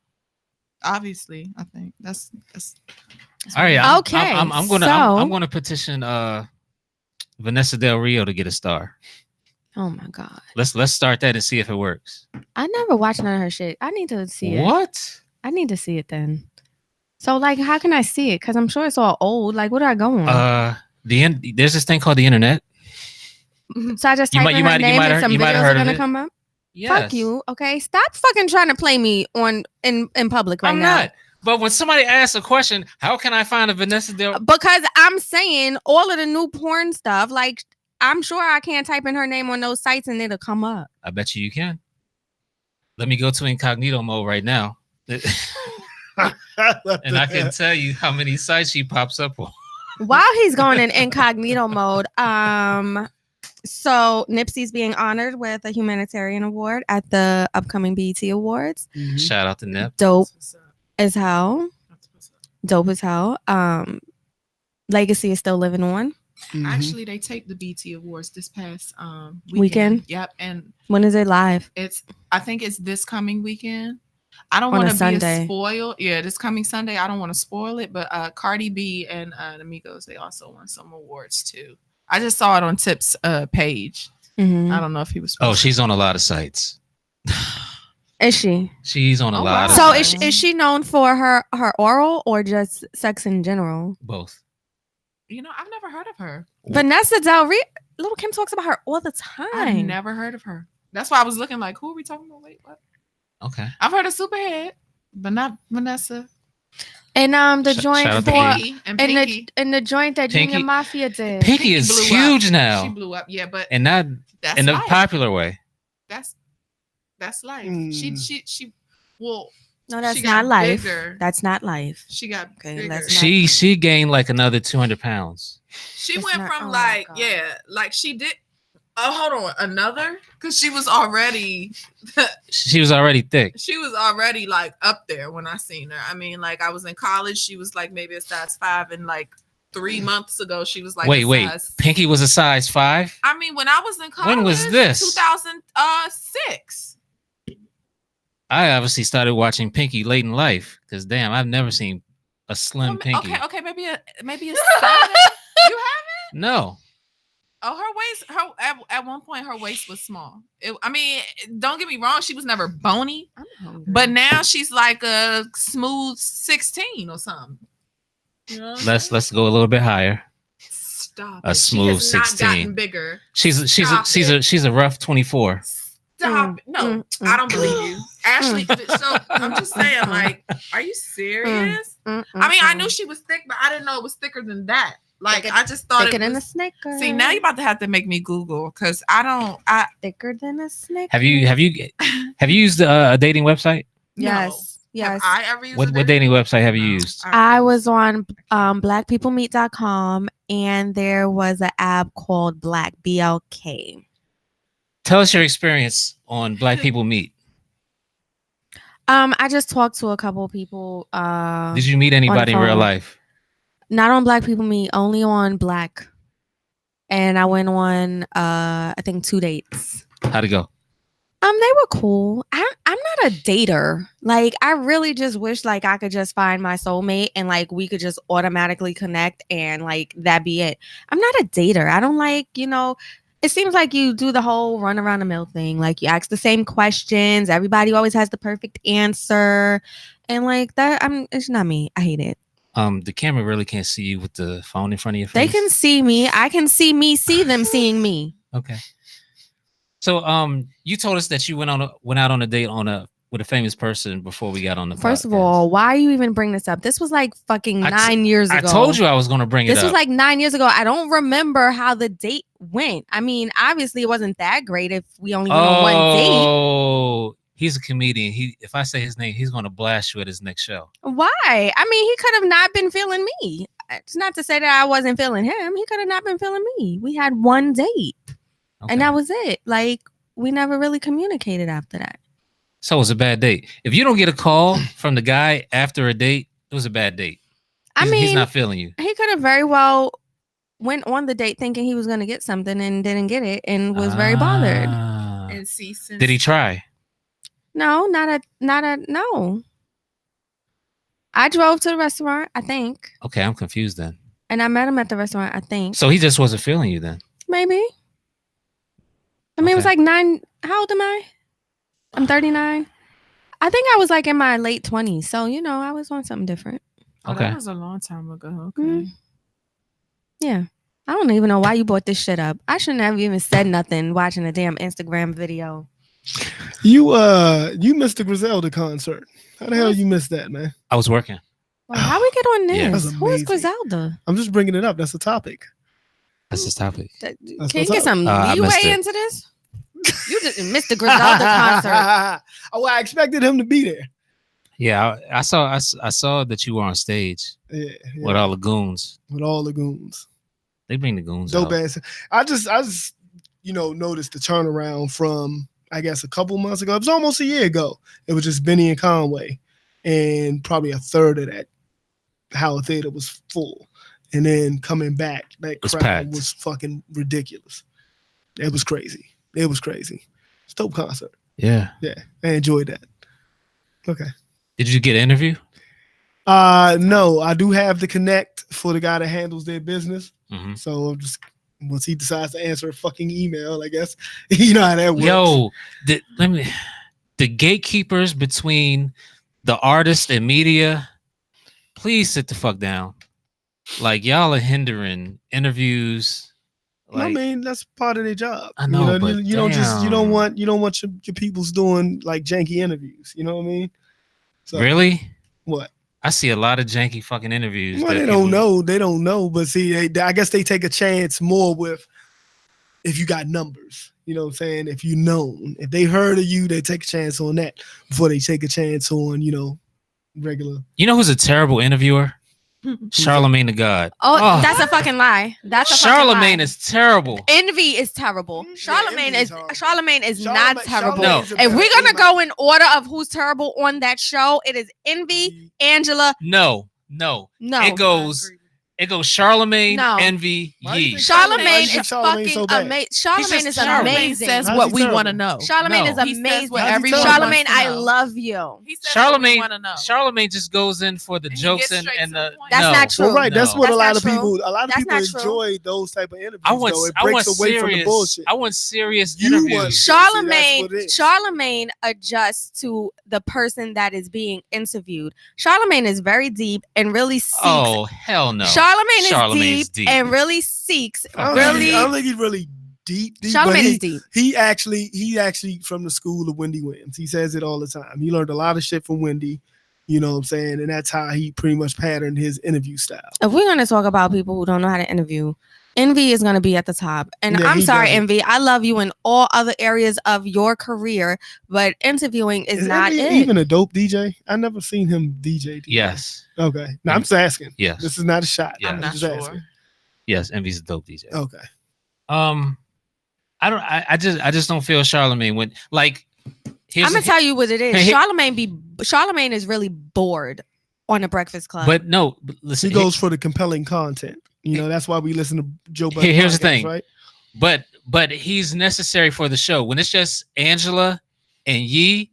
Obviously, I think that's all right. Okay. I'm gonna petition Vanessa Del Rio to get a star. Oh my God. Let's start that and see if it works. I never watched none of her shit. I need to see it. What? I need to see it then. So like, how can I see it? Because I'm sure it's all old. Like, what do I go on? There's this thing called the internet. So I just type in her name and some videos are gonna come up. Yes. Fuck you. Okay, stop fucking trying to play me in public right now. I'm not. But when somebody asks a question, how can I find a Vanessa Del? Because I'm saying all of the new porn stuff, like I'm sure I can't type in her name on those sites and it'll come up. I bet you can. Let me go to incognito mode right now. And I can tell you how many sites she pops up on. While he's going in incognito mode, so Nipsey's being honored with a humanitarian award at the upcoming BET Awards. Shout out to Nip. Dope as hell. Dope as hell. Legacy is still living on. Actually, they take the BT Awards this past weekend. Yep, and when is it live? I think it's this coming weekend. I don't On want a to Sunday. be spoiled. Yeah, this coming Sunday. I don't want to spoil it, but Cardi B and Amigos, they also won some awards too. I just saw it on Tip's page. I don't know if he was. Oh, she's on a lot of sites. Is she? She's on a lot. So of sites. is she known for her oral or just sex in general? Both. You know, I've never heard of her. Vanessa Del Rio. Little Kim talks about her all the time. I've never heard of her. That's why I was looking like, who are we talking about? Wait, what? Okay. I've heard of Superhead, but not Vanessa. And the joint shout out to for Pinky and Pinky. and the joint that Pinky- Junior Mafia did. Pinky is blew huge up. now. She blew up, yeah, but And not that's in a life. popular way. That's life. She well. No, that's she not got life. bigger. That's not life. She got Okay, bigger. let's She gained like another 200 pounds. She It's went not- from oh my like God. like she did. Oh, hold on, another because she was already She was already thick. like up there when I seen her. I mean, like I was in college. She was like maybe a size 5, and like 3 months ago she was like Wait. size. Pinky was a size 5? I mean, when I was in college, When was this? 2006. I obviously started watching Pinky late in life because damn, I've never seen a slim Pinky. Okay, maybe a 7. You haven't? No. Oh, her waist. At one point, her waist was small. I mean, don't get me wrong. She was never bony, I'm hungry. but now she's like a smooth 16 or something. You know what I'm saying? Let's go a little bit higher. Stop. A it. smooth she has 16. Not gotten bigger. She's a rough 24. Stop. No, I don't believe you. Ashley, so I'm just saying, like, are you serious? I mean, I knew she was thick, but I didn't know it was thicker than that. Like, Thicker- I just thought thicker it than a was. Snicker. See, now you're about to have to make me Google because thicker than a Snicker. Have you used a dating website? Yes. Have I ever used What dating website have you used? I was on blackpeoplemeet.com and there was an app called Black BLK. Tell us your experience on Black People Meet. I just talked to a couple of people. Did you meet anybody in real phone. life? Not on Black People Meet, only on Black. And I went on I think 2 dates. How'd it go? They were cool. I'm not a dater. Like, I really just wish like I could just find my soulmate and like we could just automatically connect and like that be it. I'm not a dater. I don't like, it seems like you do the whole run around the mill thing. Like, you ask the same questions. Everybody always has the perfect answer. And like that, it's not me. I hate it. The camera really can't see you with the phone in front of your face. They can see me. I can see them seeing me. Okay. So you told us that you went out on a date with a famous person before we got on the First of podcast. all, why you even bring this up? This was like fucking 9 years ago. I told you I was going to bring it up. This was like 9 years ago. I don't remember how the date went. I mean, obviously it wasn't that great if we only went on one date. Oh, he's a comedian. If I say his name, he's going to blast you at his next show. Why? I mean, he could have not been feeling me. It's not to say that I wasn't feeling him. He could have not been feeling me. We had one date. Okay. And that was it. Like, we never really communicated after that. So it was a bad date. If you don't get a call from the guy after a date, it was a bad date. He's not feeling you. He could have very well went on the date thinking he was going to get something and didn't get it and was very bothered. And see, since Did he try? No, no. I drove to the restaurant, I think. Okay, I'm confused then. And I met him at the restaurant, I think. So he just wasn't feeling you then? Maybe. I mean, it was Okay. like 9. How old am I? I'm 39. I think I was like in my late 20s. So, I was on something different. Oh, Okay. that was a long time ago. Okay. Mm. Yeah. I don't even know why you brought this shit up. I shouldn't have even said nothing watching a damn Instagram video. You missed the Griselda concert. How the hell you missed that, man? I was working. Well, how we get on this? Yeah. That's Who is amazing. Griselda? I'm just bringing it up. That's a topic. That's his topic. Can That's you what's get up. some I missed leeway it. into this? You just missed the Griselda concert. Oh, I expected him to be there. Yeah, I saw that you were on stage Yeah, with all the goons. with all the goons. They bring the goons Dope out. ass. I just noticed the turnaround from I guess a couple months ago. It was almost a year ago. It was just Benny and Conway, and probably a third of that Howard Theater was full. And then coming back, that was crowd packed. was fucking ridiculous. It was crazy. It's a dope concert. Yeah. Yeah, I enjoyed that. Okay. Did you get an interview? No, I do have the connect for the guy that handles their business. Mm-hmm. So just once he decides to answer a fucking email, I guess you know how that works. Yo, the gatekeepers between the artist and media, please sit the fuck down. Like y'all are hindering interviews. Like, I mean, that's part of their job. I know, but you don't damn. want your people's doing like janky interviews. You know what I mean? So, really? What? I see a lot of janky fucking interviews. Well, that they don't know. They don't know. But see, I guess they take a chance more with if you got numbers. You know what I'm saying? If you known, if they heard of you, they take a chance on that before they take a chance on regular. You know who's a terrible interviewer? Charlemagne the God. Oh, that's a fucking lie. That's a Charlemagne fucking lie. is terrible. Envy is terrible. Charlemagne is not terrible. No. If we're gonna go in order of who's terrible on that show, it is Envy, Angela. No. It goes Charlemagne, No. Envy, Why do you Yee. think Charlemagne Charlemagne is so fucking bad? amazing. Charlemagne just is terrible. amazing. says How's what he we terrible? want to know. Charlemagne No. is He says amazing. what How's he everyone terrible? Charlemagne, wants to I know. love you. He says what we Charlemagne, want to know. Charlemagne just goes in for the And he jokes gets and straight to the the. point. That's no. not true. Well, right. That's No. what That's a lot not of true. people. That's not true. Enjoy those type of interviews. I want though. It breaks away from the bullshit. I want serious You want interviews. See, that's what it is. Charlemagne adjusts to the person that is being interviewed. Charlemagne is very deep and really seeks. Oh hell no! Charlemagne is deep and really seeks. I don't think he's really deep. Charlemagne but is deep. He actually from the school of Wendy Williams. He says it all the time. He learned a lot of shit from Wendy. You know what I'm saying? And that's how he pretty much patterned his interview style. If we're gonna talk about people who don't know how to interview, Envy is gonna be at the top. And Yeah, I'm he sorry, does it. Envy. I love you in all other areas of your career, but interviewing is not Envy it. even a dope DJ? I never seen him DJ. Yes, Okay. No, I'm just asking. yes, This is not a shot. Yeah. I'm not just sure. asking. yes. Envy's a dope DJ. Okay. I just don't feel Charlemagne when like. I'm gonna tell you what it is. Hey, Charlemagne is really bored on the Breakfast Club. But no, but listen. He goes for the compelling content. You know, that's why we listen to Joe Budden. Here's the podcast, thing. right? But he's necessary for the show. When it's just Angela and Yee,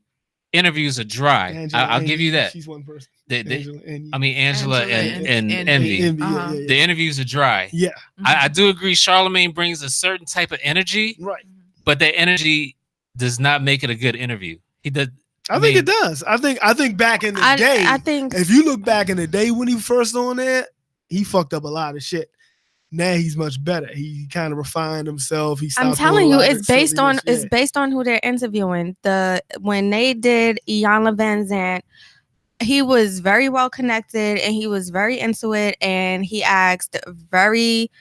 interviews are dry. Angela I'll and give you that. She's one person. Angela Angela I mean Angela, and and Envy. Envy, Uh-huh. yeah. The interviews are dry. Yeah. I do agree. Charlemagne brings a certain type of energy, Right. but that energy does not make it a good interview. He does. I think it does. I think back in the day, I think if you look back in the day when he first on there, he fucked up a lot of shit. Now he's much better. He kind of refined himself. I'm telling you, it's based on who they're interviewing. When they did Iyanla Van Zant, he was very well connected and he was very into it, and he asked very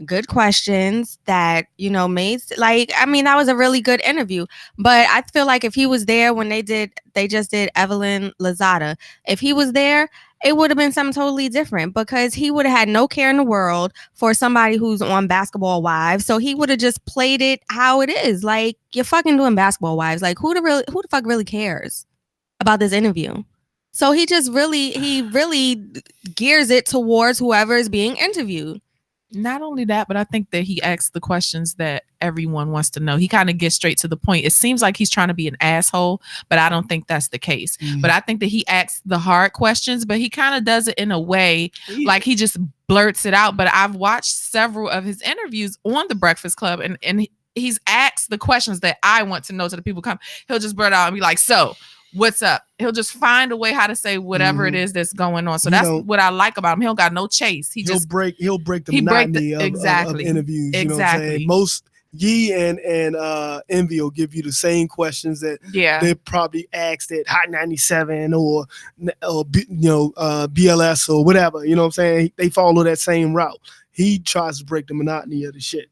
good questions that made that was a really good interview. But I feel like if he was there when they just did Evelyn Lozada, if he was there, it would have been something totally different, because he would have had no care in the world for somebody who's on Basketball Wives. So he would have just played it how it is. Like, you're fucking doing Basketball Wives. Like, who the fuck really cares about this interview? So he really gears it towards whoever is being interviewed. Not only that, but I think that he asks the questions that everyone wants to know. He kind of gets straight to the point. It seems like he's trying to be an asshole, but I don't think that's the case. But I think that he asks the hard questions, but he kind of does it in a way like he just blurts it out. But I've watched several of his interviews on the Breakfast Club, and he's asked the questions that I want to know to the people come. He'll just blurt out and be like, so what's up? He'll just find a way how to say whatever it is that's going on. So that's what I like about him. He don't got no chase. He'll break the monotony of interviews. You know what I'm saying? Most Yee and Envy will give you the same questions that they probably asked at Hot 97 or BLS or whatever. You know what I'm saying? They follow that same route. he tries to break the monotony of the shit.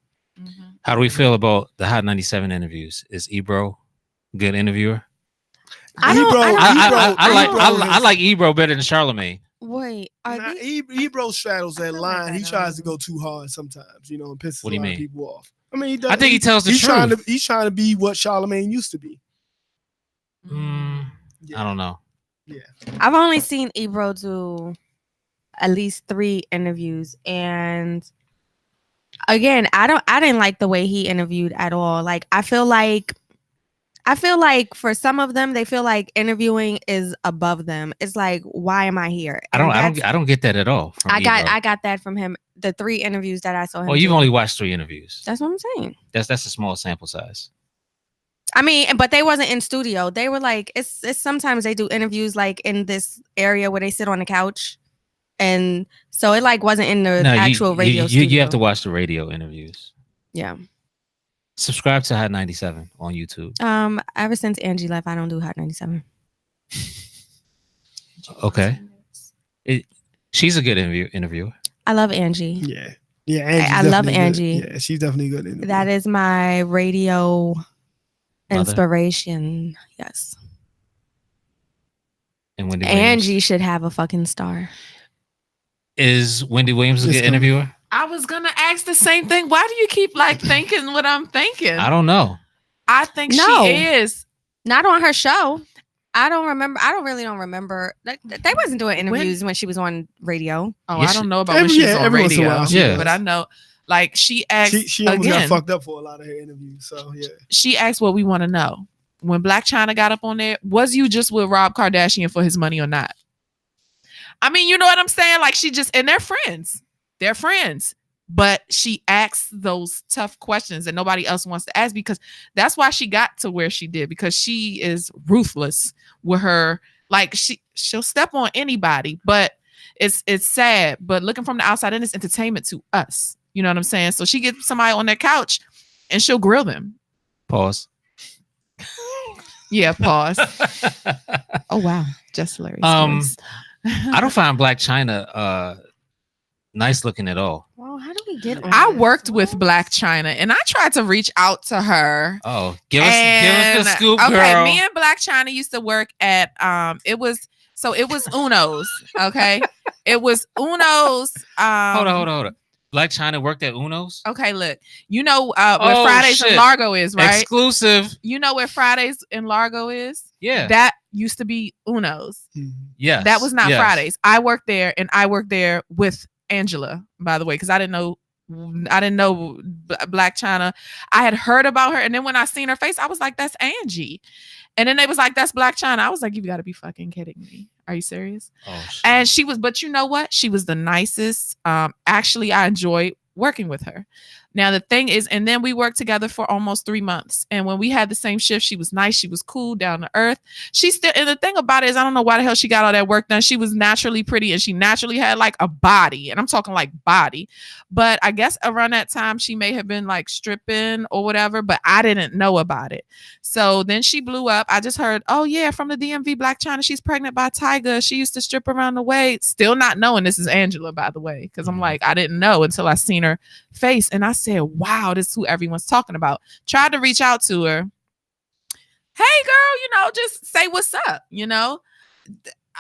How do we feel about the Hot 97 interviews? Is Ebro a good interviewer? I like Ebro better than Charlamagne. Wait, Ebro straddles that line. He tries to go too hard sometimes, and pisses a lot of people off. I mean, he does. I think he tells the truth. He's trying to be what Charlamagne used to be. I don't know. Yeah, I've only seen Ebro do at least 3 interviews, and again, I didn't like the way he interviewed at all. Like, I feel like for some of them, they feel like interviewing is above them. It's like, why am I here? And I don't get that at all. I got that from him. The 3 interviews that I saw him. Well, you've only watched 3 interviews. That's what I'm saying. That's a small sample size. I mean, but they wasn't in studio. They were like, it's sometimes they do interviews like in this area where they sit on the couch. And so it like wasn't in the actual radio studio. You have to watch the radio interviews. Yeah. Subscribe to Hot 97 on YouTube. Ever since Angie left, I don't do Hot 97. Okay. She's a good interviewer. I love Angie. Yeah. I love Angie. Yeah, she's definitely good. That is my radio inspiration. Yes. And Wendy Angie should have a fucking star. Is Wendy Williams a good interviewer? I was gonna ask the same thing. Why do you keep like thinking what I'm thinking? I don't know. I think she is. Not on her show. I don't remember. I really don't remember. They wasn't doing interviews when she was on radio. Oh, I don't know about when she was on radio. Yeah, but I know, like, she asked. She almost got fucked up for a lot of her interviews. So yeah, she asked what we want to know. When Black China got up on there, was you just with Rob Kardashian for his money or not? I mean, you know what I'm saying? Like, she just, and they're friends. They're friends. But she asks those tough questions that nobody else wants to ask, because that's why she got to where she did, because she is ruthless with her. Like, she'll step on anybody, but it's sad. But looking from the outside in, it's entertainment to us. You know what I'm saying? So she gets somebody on their couch and she'll grill them. Pause. Yeah, pause. Oh, wow. Just hilarious. I don't find Black China nice looking at all. Well, how do we get on I this? worked with Black China and I tried to reach out to her. Oh, give us the scoop, girl. Okay, me and Black China used to work at it was Uno's. Okay. It was Uno's. Hold on. Black China worked at Uno's? Okay, look. You know where Fridays in Largo is, right? Exclusive. You know where Fridays in Largo is? Yeah. That used to be Uno's. Yes. That was not Fridays. I worked there, and I worked there with Angela, by the way, because I didn't know Black China. I had heard about her, and then when I seen her face, I was like, that's Angie. And then they was like, that's Black China. I was like, you got to be fucking kidding me. Are you serious? Oh, shit. And she was, but you know what? She was the nicest. Actually, I enjoyed working with her. Now, the thing is, and then we worked together for almost 3 months. And when we had the same shift, she was nice. She was cool, down to earth. She still, and the thing about it is, I don't know why the hell she got all that work done. She was naturally pretty and she naturally had like a body. And I'm talking like body. But I guess around that time, she may have been like stripping or whatever, but I didn't know about it. So then she blew up. I just heard, oh yeah, from the DMV, Black China, she's pregnant by Tyga. She used to strip around the way. Still not knowing this is Angela, by the way, because I'm like, I didn't know until I seen her face. And I said, wow, this is who everyone's talking about. Tried to reach out to her. Hey girl, just say what's up.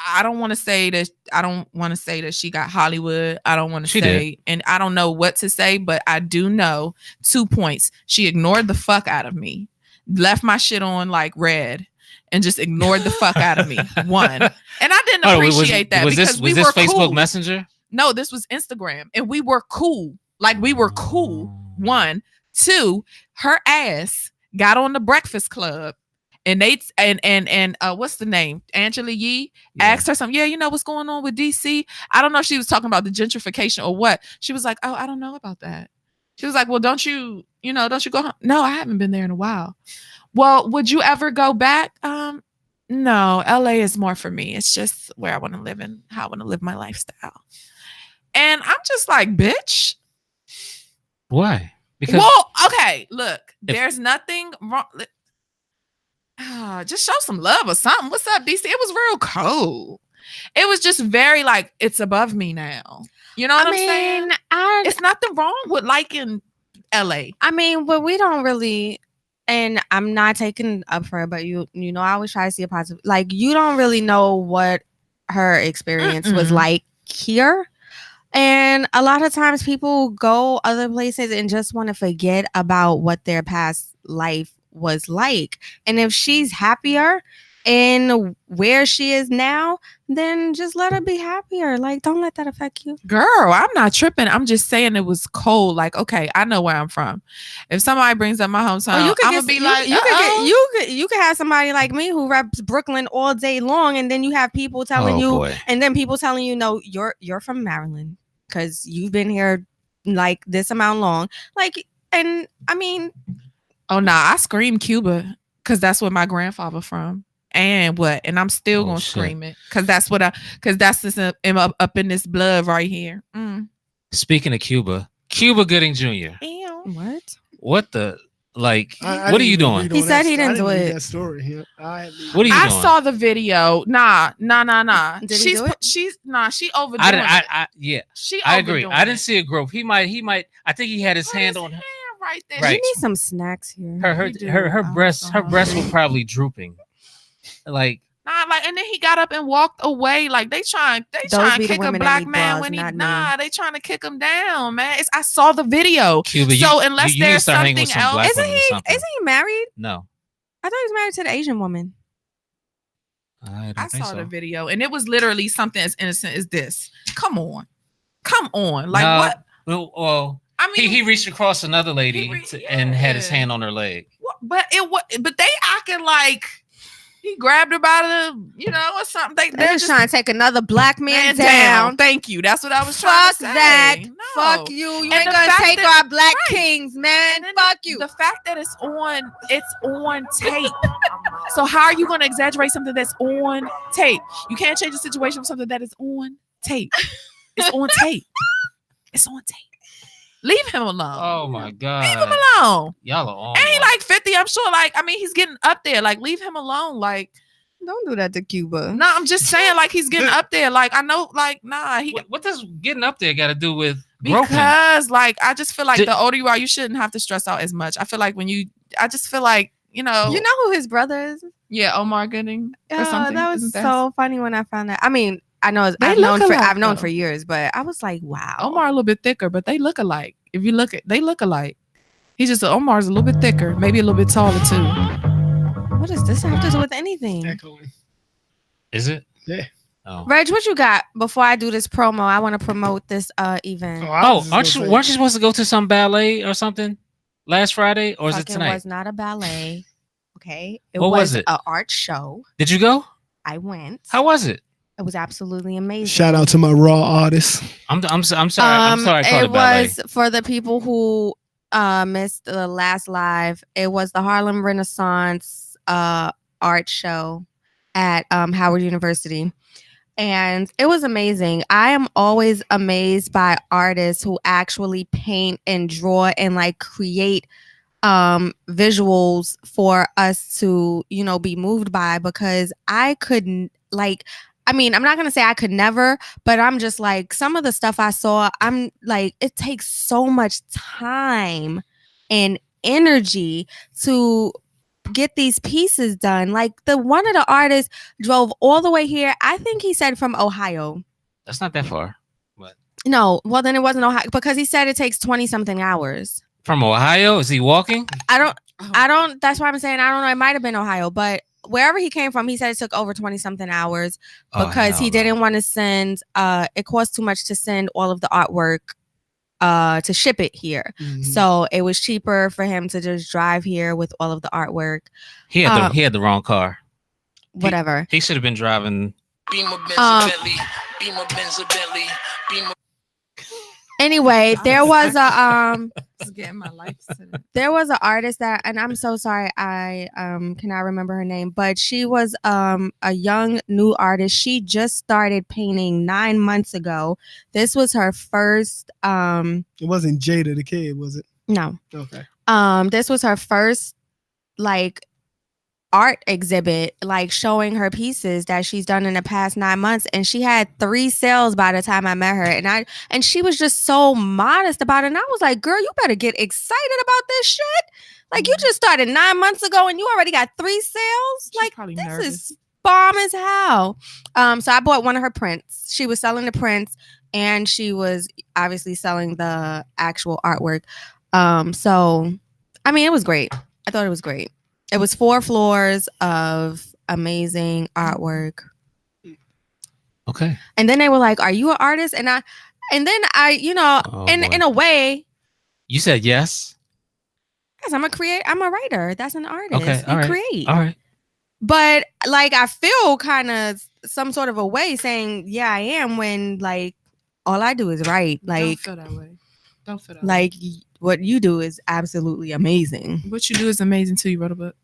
I don't want to say that she got Hollywood. I don't want to say, and I don't know what to say, but I do know 2 points. She ignored the fuck out of me, left my shit on like red, and just ignored the fuck out of me. 1. And I didn't appreciate that because we were Facebook cool. Messenger? No, this was Instagram, and we were cool. Like, we were cool. 1, 2, her ass got on the Breakfast Club, and they and what's the name? Angela Yee asked her something. Yeah, what's going on with DC? I don't know if she was talking about the gentrification or what. She was like, oh, I don't know about that. She was like, well, don't you go home? No, I haven't been there in a while. Well, would you ever go back? No, LA is more for me. It's just where I want to live and how I want to live my lifestyle. And I'm just like, bitch. Why? Because okay, look, there's nothing wrong. Just show some love or something. What's up, DC? It was real cold. It was just very like, it's above me now. You know what I'm saying? I It's nothing wrong with liking LA. I mean, but we don't really, and I'm not taking up for her, but you know, I always try to see a positive. Like, you don't really know what her experience was like here. And a lot of times people go other places and just want to forget about what their past life was like. And if she's happier in where she is now, then just let her be happier. Like, don't let that affect you. Girl, I'm not tripping. I'm just saying it was cold. Like, okay, I know where I'm from. If somebody brings up my hometown, you could I'm gonna be like, you could have somebody like me who reps Brooklyn all day long, and then you have people telling and then people telling you, no, you're from Maryland because you've been here like this amount long. Like, and I mean, oh nah, I scream Cuba because that's where my grandfather from. And what? And I'm still gonna scream it because that's just up in this blood right here. Speaking of Cuba Gooding Jr. Ew. What the like? What are you doing? He said he didn't do it. That story. What are you doing? I saw the video. Nah. Did he do it? She overdoing it. Yeah. She I agree. overdoing I didn't it. see a growth. He might. I think he had his hand on her. Right there. Right. You need some snacks here. Her breasts were probably drooping. Like, and then he got up and walked away. Like they trying to kick a black man when they trying to kick him down, man. I saw the video. Cuba, so unless you there's something else, isn't he married? No, I thought he was married to the Asian woman. I saw the video, and it was literally something as innocent as this. Come on, like what? Well, I mean, he reached across another lady and had his hand on her leg. But they acting like he grabbed her by the, or something. They're just trying to take another black man down. Thank you. That's what I was trying to say. Fuck that. No. Fuck you. You ain't gonna take our black kings, man. Fuck you. The fact that it's on tape. So how are you gonna exaggerate something that's on tape? You can't change the situation with something that is on tape. It's on tape. It's on tape. Leave him alone. Oh my God. Leave him alone. Y'all are on. And he like 50, I'm sure. Like, I mean, he's getting up there. Like, leave him alone. Like, don't do that to Cuba. No, I'm just saying, like, he's getting up there. Like, I know, like, nah. What does getting up there got to do with because, like, I just feel like the older you are, you shouldn't have to stress out as much. I feel like I just feel like, You know who his brother is? Yeah, Omar Gooding. Or something. That was so funny when I found that. I mean, I know I've known for years, but I was like, wow. Omar a little bit thicker, but they look alike. If you look they look alike. He's just Omar's a little bit thicker, maybe a little bit taller too. What does this have to do with anything? Echoing. Is it? Yeah. Oh. Reg, what you got before I do this promo? I want to promote this event. Weren't you supposed to go to some ballet or something last Friday, or is it tonight? It was not a ballet. Okay. What was it? An art show. Did you go? I went. How was it? It was absolutely amazing. Shout out to my raw artists. I'm sorry. I'm sorry. It was for the people who missed the last live. It was the Harlem Renaissance art show at Howard University, and it was amazing. I am always amazed by artists who actually paint and draw and like create visuals for us to be moved by, because I couldn't I'm not going to say I could never, but I'm just like, some of the stuff I saw, I'm like, it takes so much time and energy to get these pieces done. Like one of the artists drove all the way here. I think he said from Ohio. That's not that far. But no, well then it wasn't Ohio, because he said it takes 20 something hours. From Ohio? Is he walking? I don't, that's why I'm saying, I don't know. It might've been Ohio, but wherever he came from, he said it took over 20 something hours because he didn't want to send, it cost too much to send all of the artwork to ship it here. Mm-hmm. So it was cheaper for him to just drive here with all of the artwork. He had the wrong car. Whatever. He should have been driving. Anyway, there was a getting my life there was an artist that, and I'm so sorry I cannot remember her name, but she was a young new artist. She just started painting 9 months ago. This was her first it wasn't Jada the Kid, was it? No. Okay. This was her first like art exhibit, like showing her pieces that she's done in the past 9 months, and she had 3 sales by the time I met her, and she was just so modest about it, and I was like, girl, you better get excited about this shit. Like, you just started 9 months ago and you already got 3 sales. She's like, probably this nervous. is bomb as hell. So I bought one of her prints. She was selling the prints, and she was obviously selling the actual artwork. So I mean, it was great. I thought it was great. It was 4 floors of amazing artwork. Okay. And then they were like, "Are you an artist?" And then I, in a way, you said yes. yes, I'm a writer. That's an artist. Okay. You create. All right. But like, I feel kind of some sort of a way saying, "Yeah, I am," when like all I do is write. Like, don't feel that way. Don't feel that like way. what you do is absolutely amazing. What you do is amazing too. You wrote a book.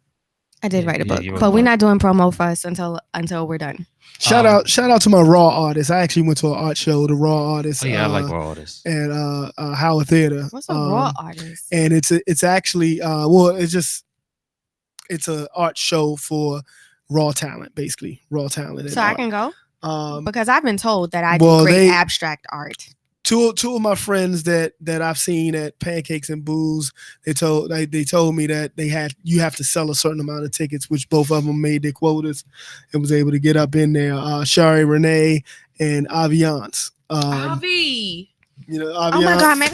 I did write a book, you wrote but a we're book. not doing promo for us until we're done. Shout out to my raw artists. I actually went to an art show, the raw artists. Oh, yeah, I like raw artists. And Howard Theater. What's a raw artist? And it's actually it's an art show for raw talent, basically raw talent. So I can go Um, because I've been told that I do great abstract art. Two of my friends that I've seen at Pancakes and Booze, they told me that you have to sell a certain amount of tickets, which both of them made their quotas and was able to get up in there. Shari Renae and Aviance. Avi. You know, Oh my God, man.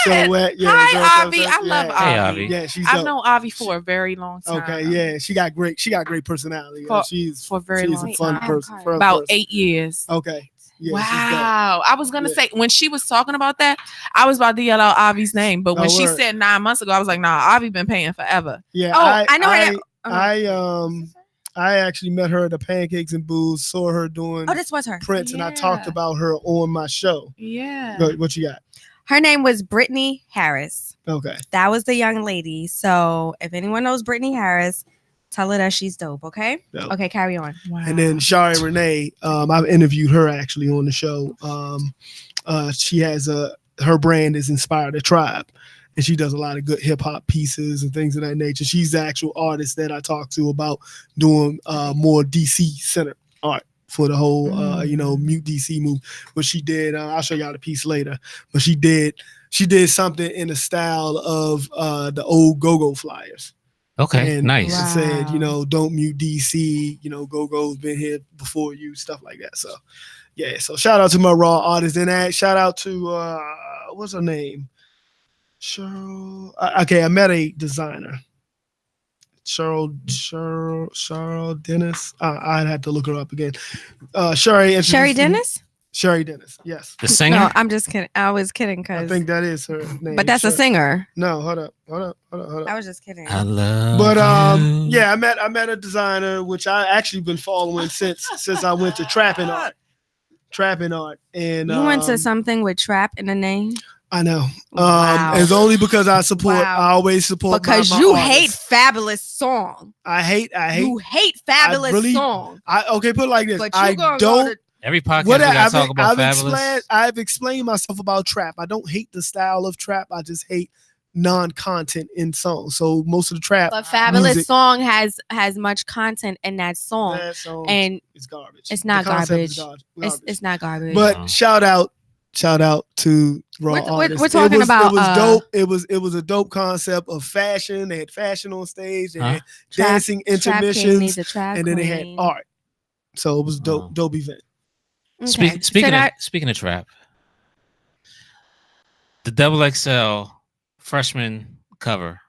Silhouette. Yeah, Hi, Avi. I love yeah. Avi. Hey, Avi. Yeah, she's I've dope. known Avi for a very long time. Okay, yeah, she got great personality. She's for a very she's long a fun time. person. About 8 years. Okay. Yeah, wow. I was gonna say when she was talking about that, I was about to yell out Avi's name, but when she said 9 months ago, I was like, nah, Avi been paying forever. Yeah. Oh, I know her. I actually met her at the Pancakes and Booze, saw her doing this was her prints, and I talked about her on my show. Yeah. What you got? Her name was Brittany Harris. Okay. That was the young lady. So if anyone knows Brittany Harris, tell her that she's dope, okay? Dope. Okay, carry on. Wow. And then Shari Renae, I've interviewed her actually on the show. She has her brand is Inspire the Tribe, and she does a lot of good hip hop pieces and things of that nature. She's the actual artist that I talked to about doing more DC center art for the whole Mute DC move. What she did, I'll show y'all the piece later. But she did something in the style of the old Go-Go Flyers. Okay, and nice. She said, don't mute DC. Go-Go's been here before you, stuff like that. So, yeah. So shout out to my raw artists, and shout out to what's her name? Cheryl. Okay, I met a designer. Cheryl Dennis. I'd have to look her up again. Sherry Dennis? Sherry Dennis, yes. The singer? No, I'm just kidding. I was kidding because I think that is her name. But that's a singer. No, hold up. I was just kidding. I love But you. yeah, I met a designer which I actually been following since I went to trapping art. And you went to something with trap in the name? I know. Wow. It's only because I support. Wow. I always support because my you artists. hate Fabulous Song. I hate. You hate Fabulous Song. Okay, put it like this. But I don't. Every podcast we gotta talk about Fabulous. I've explained myself about trap. I don't hate the style of trap. I just hate non-content in songs. So most of the trap. But Fabulous Song has much content in that song, and it's garbage. It's not garbage. It's not garbage. But shout out to raw artists. We're talking about. It was dope. It was a dope concept of fashion. They had fashion on stage. They had dancing intermissions, and then they had art. So it was dope event. Okay. Speaking of trap, the Double XL freshman cover.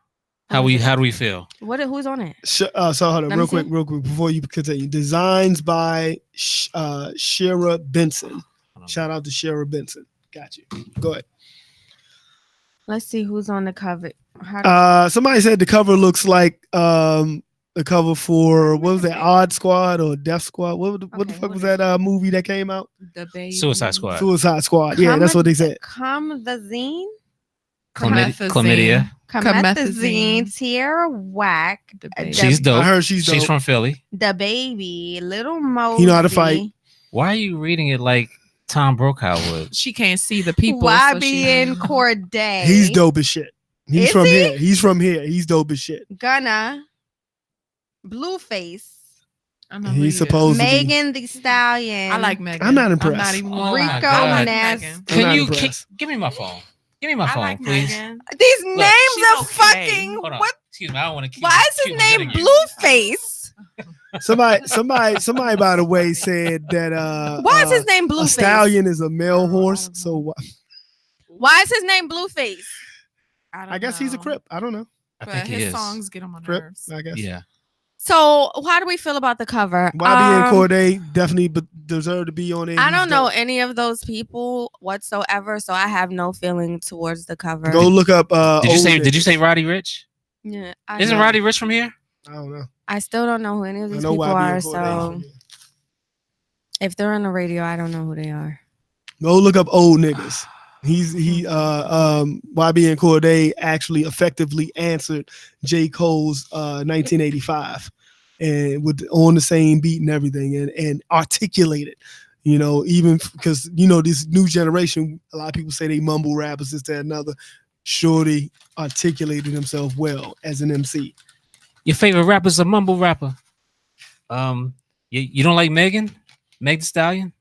How do we feel? Who's on it? So hold on, real quick before you continue. Designs by Shara Benson. Shout out to Shara Benson. Got you. Go ahead. Let's see who's on the cover. Somebody said the cover looks like the cover for what was that, Odd Squad or Death Squad? What the fuck was that movie that came out? Suicide Squad. Suicide Squad. Yeah, that's what they said. Comethazine. Chlamydia. Tierra Whack. She's dope. I heard she's dope. She's from Philly. The Baby. Little Mosey. You know how to fight. Why are you reading it like Tom Brokaw would? She can't see the people. YBN Corday. He's dope as shit. He's from here. He's from here. He's dope as shit. Gunna. Blueface, I know who he He's is. supposed to be. Megan the Stallion. I like Megan. I'm not I'm impressed. not even Oh gonna my lie. Rico God. I like Nas. Megan. I'm not Can you impressed. give me my phone? Give me my I phone, like please. Megan. These Look, names she's are okay. fucking. Hold on. What? Excuse me. I don't want to keep. Why is his keep name hitting you. Blueface? Somebody, by the way, said that Why is his name a Blueface? stallion is a male I horse. don't So know. Why is his name Blueface? don't I guess he's a know. Crip. I don't know. I But think he his is. songs get on my Crip, nerves. I guess. Yeah. So how do we feel about the cover? YB and Corday definitely deserve to be on it. I He's don't know dope. any of those people whatsoever, so I have no feeling towards the cover. Go look up. Did you old say? Did you niggas. say Roddy Rich? Yeah, Isn't know. Roddy Rich from here? I don't know. I still don't know who any of I these know people YB are. and Corday. So if they're on the radio, I don't know who they are. Go look up old niggas. YB and Corday actually effectively answered J. Cole's 1985 and with on the same beat and everything and articulated, even because this new generation, a lot of people say they mumble rappers, this, that, another. Shorty articulated himself well as an MC. Your favorite rapper's a mumble rapper. You don't like Megan Thee Stallion?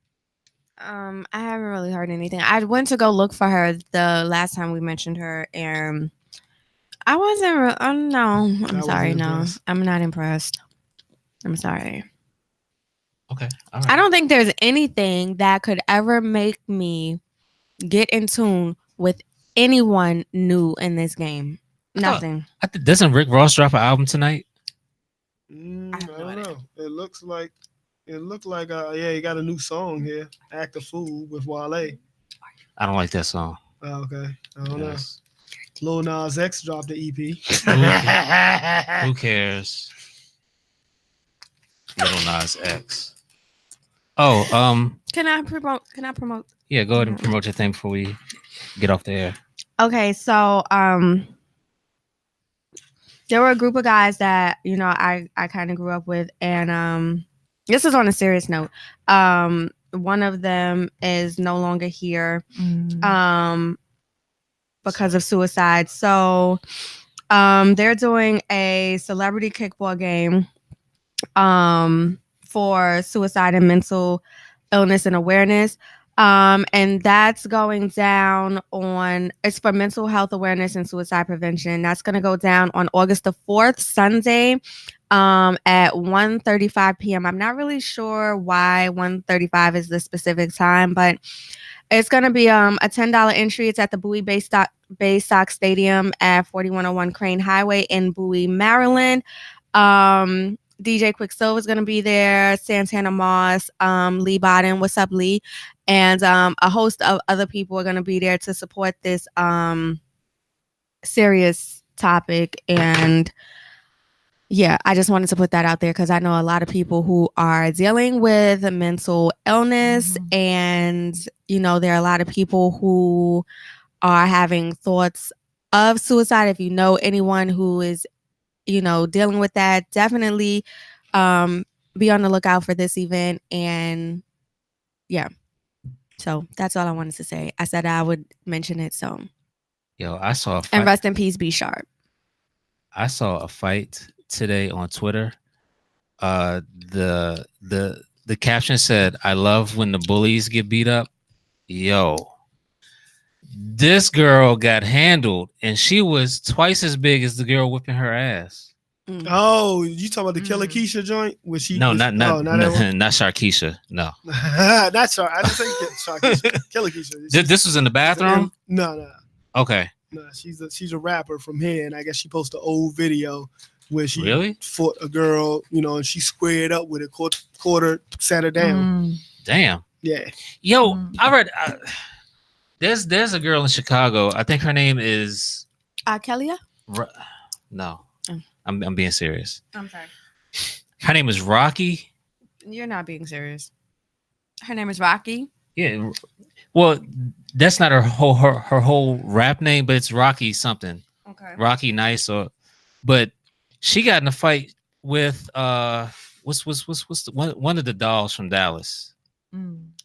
I haven't really heard anything. I went to go look for her the last time we mentioned her, and I wasn't. No, I'm sorry. No, Impressed. I'm not impressed. I'm sorry. Okay. All right. I don't think there's anything that could ever make me get in tune with anyone new in this game. Nothing. Doesn't Rick Ross drop an album tonight? I have no don't idea. know. It looked like he got a new song here, Act a Fool with Wale. I don't like that song. Oh, okay. I don't Yes. know. Lil Nas X dropped the EP. Who cares? Little Nas X. Oh, Can I promote? yeah, go ahead and promote your thing before we get off the air. Okay, so there were a group of guys that I kind of grew up with, and this is on a serious note. One of them is no longer here because of suicide. So they're doing a celebrity kickball game for suicide and mental illness and awareness. And that's going down it's for mental health awareness and suicide prevention. That's going to go down on August the 4th, Sunday, at 1:35 p.m. I'm not really sure why 1:35 is the specific time, but it's going to be a $10 entry. It's at the Bowie Bay Sox Stadium at 4101 Crane Highway in Bowie, Maryland. DJ Quicksilver is going to be there, Santana Moss, Lee Bodden, what's up, Lee? And a host of other people are going to be there to support this serious topic. And yeah, I just wanted to put that out there because I know a lot of people who are dealing with mental illness, and there are a lot of people who are having thoughts of suicide. If you know anyone who is dealing with that, definitely be on the lookout for this event. And yeah, so that's all I wanted to say. I said I would mention it. So I saw a fight. And rest in peace, Be Sharp. I saw a fight today on Twitter. The caption said, "I love when the bullies get beat up." Yo, this girl got handled, and she was twice as big as the girl whipping her ass. Oh, you talking about the Killer Keisha joint? Was she? No, not that one? not Sharkeisha. No, not Shar. I didn't say Sharkeisha. Killer Keisha. This was in the bathroom. No. Okay. No, she's a rapper from here, and I guess she posted an old video where she really fought a girl, and she squared up with a quarter, sat her down. Damn. Yeah. Yo, I read. There's a girl in Chicago. I think her name is Kelia? No, I'm being serious. I'm sorry. Her name is Rocky. You're not being serious. Her name is Rocky. Yeah. Well, that's not her whole rap name, but it's Rocky something. Okay. Rocky Nice but she got in a fight with what's the one of the dolls from Dallas.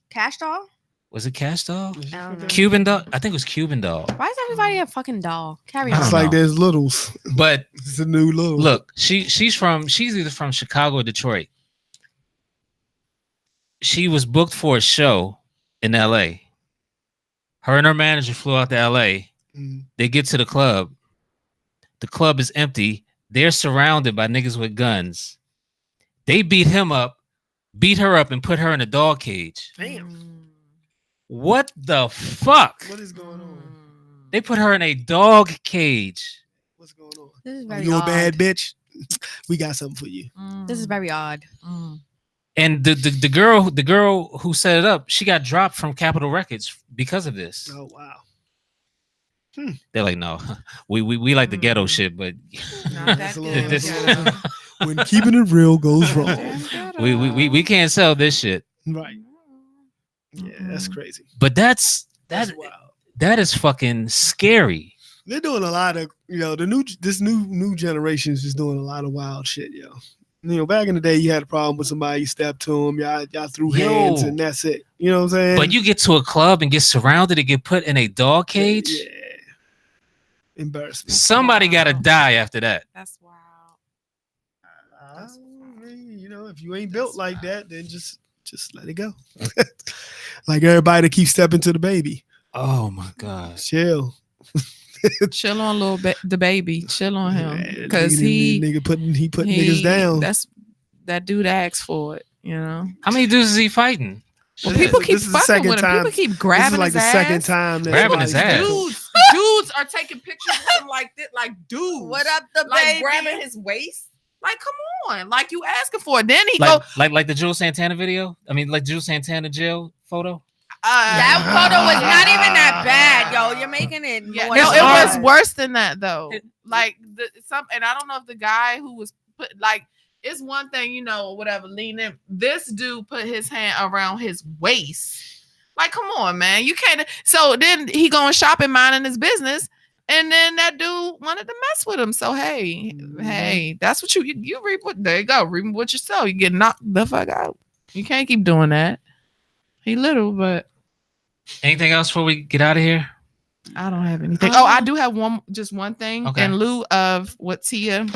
Cash Doll? Was it Cash Doll? I don't know. Cuban Doll? I think it was Cuban Doll. Why is everybody a fucking doll? Carry I on. It's don't like know. there's littles. But It's a new little. look, she's either from Chicago or Detroit. She was booked for a show in LA. Her and her manager flew out to LA. Mhm. They get to the club. The club is empty. They're surrounded by niggas with guns. They beat her up, and put her in a dog cage. Damn. What the fuck? What is going on? They put her in a dog cage. What's going on? This is Are very you odd. a bad bitch? We got something for you. This is very odd. And the girl who set it up, she got dropped from Capitol Records because of this. Oh wow. They're like, no, we like the ghetto shit, but Not that That's a good. little- This- Yeah. When keeping it real goes wrong. we can't sell this shit. Right. Yeah, that's crazy. But that's That's wild. that is fucking scary. They're doing a lot of, this new generation is just doing a lot of wild shit, yo. Back in the day, you had a problem with somebody, you stepped to them, y'all threw hands, and that's it. You know what I'm saying? But you get to a club and get surrounded and get put in a dog cage. Yeah. Embarrassment. Somebody got to die after that. That's wild. I mean, if you ain't built like that, then just let it go. Like everybody that keeps stepping to the baby. Oh my god. Chill. Chill on the baby. Chill on him Man, because nigga put niggas down. That's that dude asked for it. How many dudes is he fighting? Well, people keep This is the fucking second with him. time- People keep This grabbing is like his the ass. second time that Grabbing his somebody's- ass. Dudes are taking pictures of him like that, like dudes. What up, the Like baby? grabbing his waist. Like, come on. Like you asking for it. Then he go. Like the Jules Santana video? I mean, like Jules Santana jail photo? That photo was not even that bad, yo. You're making it. Yeah, more no, it hard. was worse than that though. Like and I don't know if the guy who was put like it's one thing, whatever, lean in. This dude put his hand around his waist. Like, come on, man. You can't. So then he going shopping, minding his business, and then that dude wanted to mess with him. So hey, that's what you reap what there you go. Reap what you sow. You get knocked the fuck out. You can't keep doing that. He little, but Anything else before we get out of here? I don't have anything. Oh, I do have one thing Okay. in lieu of what Tia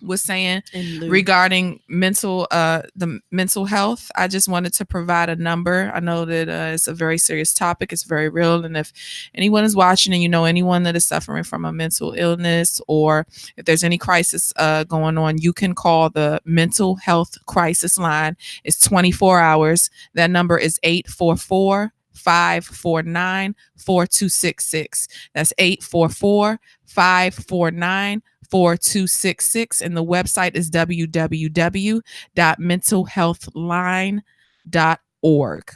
was saying In lieu. regarding the mental health. I just wanted to provide a number. I know that it's a very serious topic. It's very real. And if anyone is watching and you know anyone that is suffering from a mental illness or if there's any crisis going on, you can call the mental health crisis line. It's 24 hours. That number is 844-549-4266. That's 844-549-4266, and the website is www.mentalhealthline.org.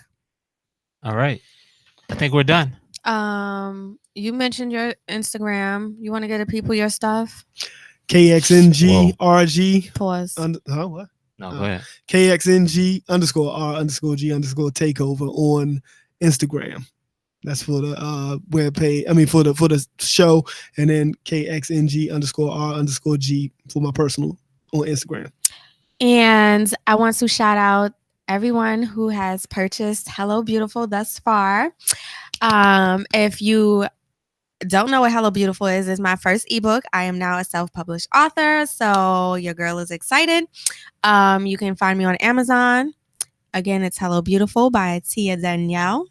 All right. I think we're done. You mentioned your Instagram. You want to get the people your stuff? KXNG Pause. what? No, go ahead. KXNG _R_G_ takeover on Instagram. That's for the web page. I mean for the show, and then KXNG _R_G for my personal on Instagram. And I want to shout out everyone who has purchased Hello Beautiful thus far. If you don't know what Hello Beautiful is, it's my first ebook. I am now a self-published author, so your girl is excited. You can find me on Amazon. Again, it's Hello Beautiful by Tia Danielle.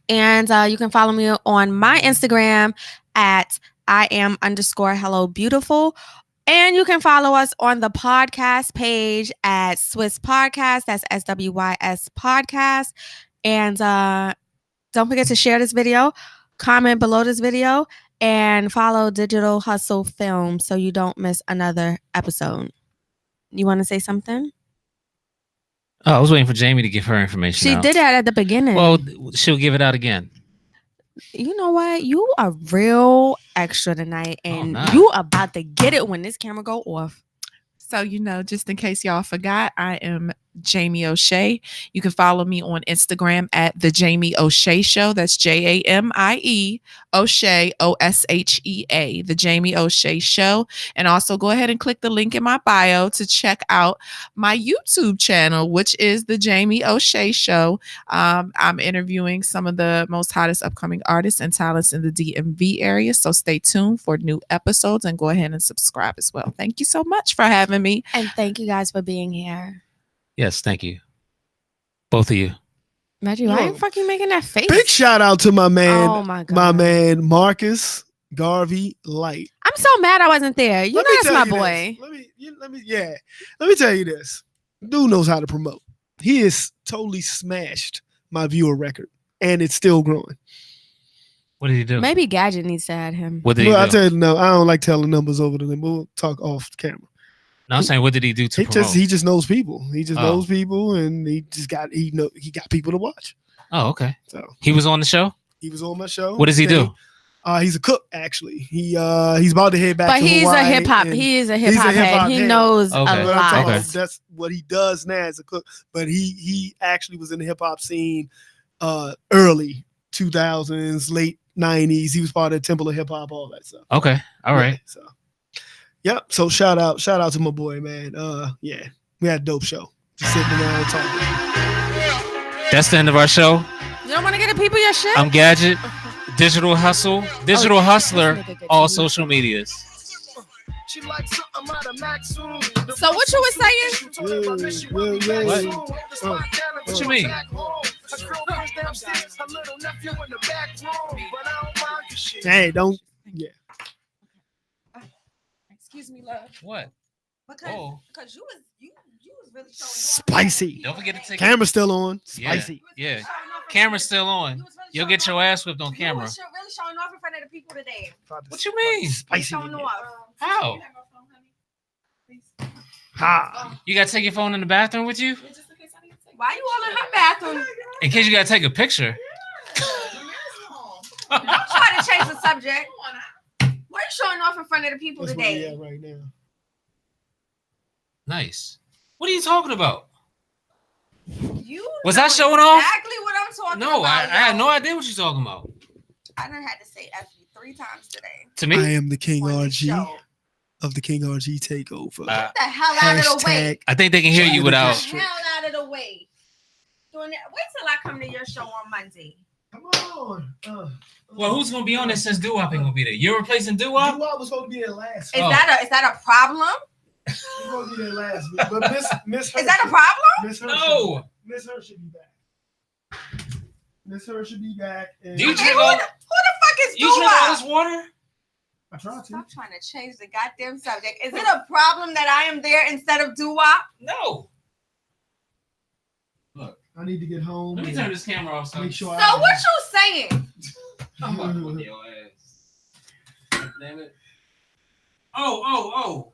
And you can follow me on my Instagram at @I am_Hello Beautiful. And you can follow us on the podcast page at Swiss Podcast. That's SWYS Podcast. And don't forget to share this video, comment below this video, and follow Digital Hustle Film so you don't miss another episode. You want to say something? Oh, I was waiting for Jamie to give her information. She out. did that at the beginning. Well, she'll give it out again. You know what? You are real extra tonight, and nice. you about to get it when this camera go off. So, just in case y'all forgot, I am Jamie O'Shea. You can follow me on Instagram at the Jamie O'Shea Show. That's JAMIE O'Shea OSHEA. The Jamie O'Shea Show. And also go ahead and click the link in my bio to check out my YouTube channel, which is the Jamie O'Shea Show. I'm interviewing some of the most hottest upcoming artists and talents in the DMV area. So stay tuned for new episodes and go ahead and subscribe as well. Thank you so much for having me. And thank you guys for being here. Yes, thank you. Both of you. Reggie, why are you fucking making that face? Big shout out to my man, Oh my God. my man Marcus Garvey Light. I'm so mad I wasn't there. You Let know me that's tell my you boy. this. Let me tell you this. Dude knows how to promote. He has totally smashed my viewer record, and it's still growing. What did he do? Maybe Gadget needs to add him. What did he Well, I do? tell you, no, I don't like telling numbers over to them. We'll talk off camera. No, I'm saying, what did he do to promote? He just knows people. He just Oh. knows people, and he got people to watch. Oh, okay. So He was on the show? he was on my show. What does he do? He's a cook, actually. He's about to head back But to he's Hawaii, a hip hop. and He is a he's hip hop head. He knows Okay. a what I'm lot. talking Okay. about, that's what he does now as a cook. But he actually was in the hip hop scene early 2000s, late 90s. He was part of the Temple of Hip Hop, all that stuff. Okay. All right. Yeah, so yep. So shout out to my boy, man. Yeah, we had a dope show. Just sitting around talking. That's the end of our show. You don't want to get the people your shit? I'm Gadget, Digital Hustle, Digital Hustler, all social medias. So what you was saying? What you mean? Hey, don't. Yeah. Excuse me, love. What? Because Oh, you was really showing Spicy. don't forget to take Camera's still on. Yeah. Spicy. Yeah. Camera's still on. You'll get your ass whipped on camera. You really showing off in front of the people today. What you mean? Spicy. Showing off. How? Ha. You gotta take your phone in the bathroom with you? Why you all in her bathroom? In case you gotta take a picture. Don't try to change the subject. Why are you showing off in front of the people That's where we today? at right now. Nice. What are you talking about? You Was know I showing off? exactly what I'm talking No, about. I had no idea what you're talking about. I done had to say F you 3 times today. To I me, am the King on this RG show. of the King RG takeover. Get the hell out of the way. Hashtag I think they can hear you Get without. the hell out of the way. Doing that. Wait till I come to your show on Monday. Come on. Well, who's gonna be on it since Doo-Wop ain't gonna be there? You're replacing Doo-Wop? Doo-Wop was supposed to be there last Is Oh. that a problem? He was supposed to be there last week. But Miss Is that a problem? Miss Her No. Miss Her should be back. Miss Her should be back. And Do you And drink who all? the fuck is You drink all Doo-Wop? this water? I tried to. Stop trying to change the goddamn subject. Is it a problem that I am there instead of Doo-Wop? No. I need to get home. Let me turn this camera off. Make sure So what you saying? I'm about to whoop your ass. Damn it. Oh.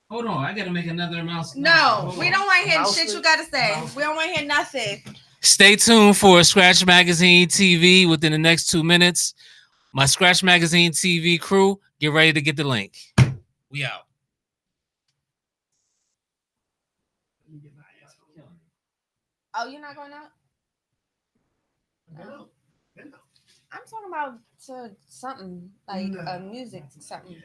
Hold on. I gotta make another mouse. No, we don't want to hear Mouse shit it. you gotta say. Mouse We don't want to hear nothing. Stay tuned for Scratch Magazine TV within the next 2 minutes. My Scratch Magazine TV crew, get ready to get the link. We out. Oh, you're not going out? I'm talking about to something like No. music, something.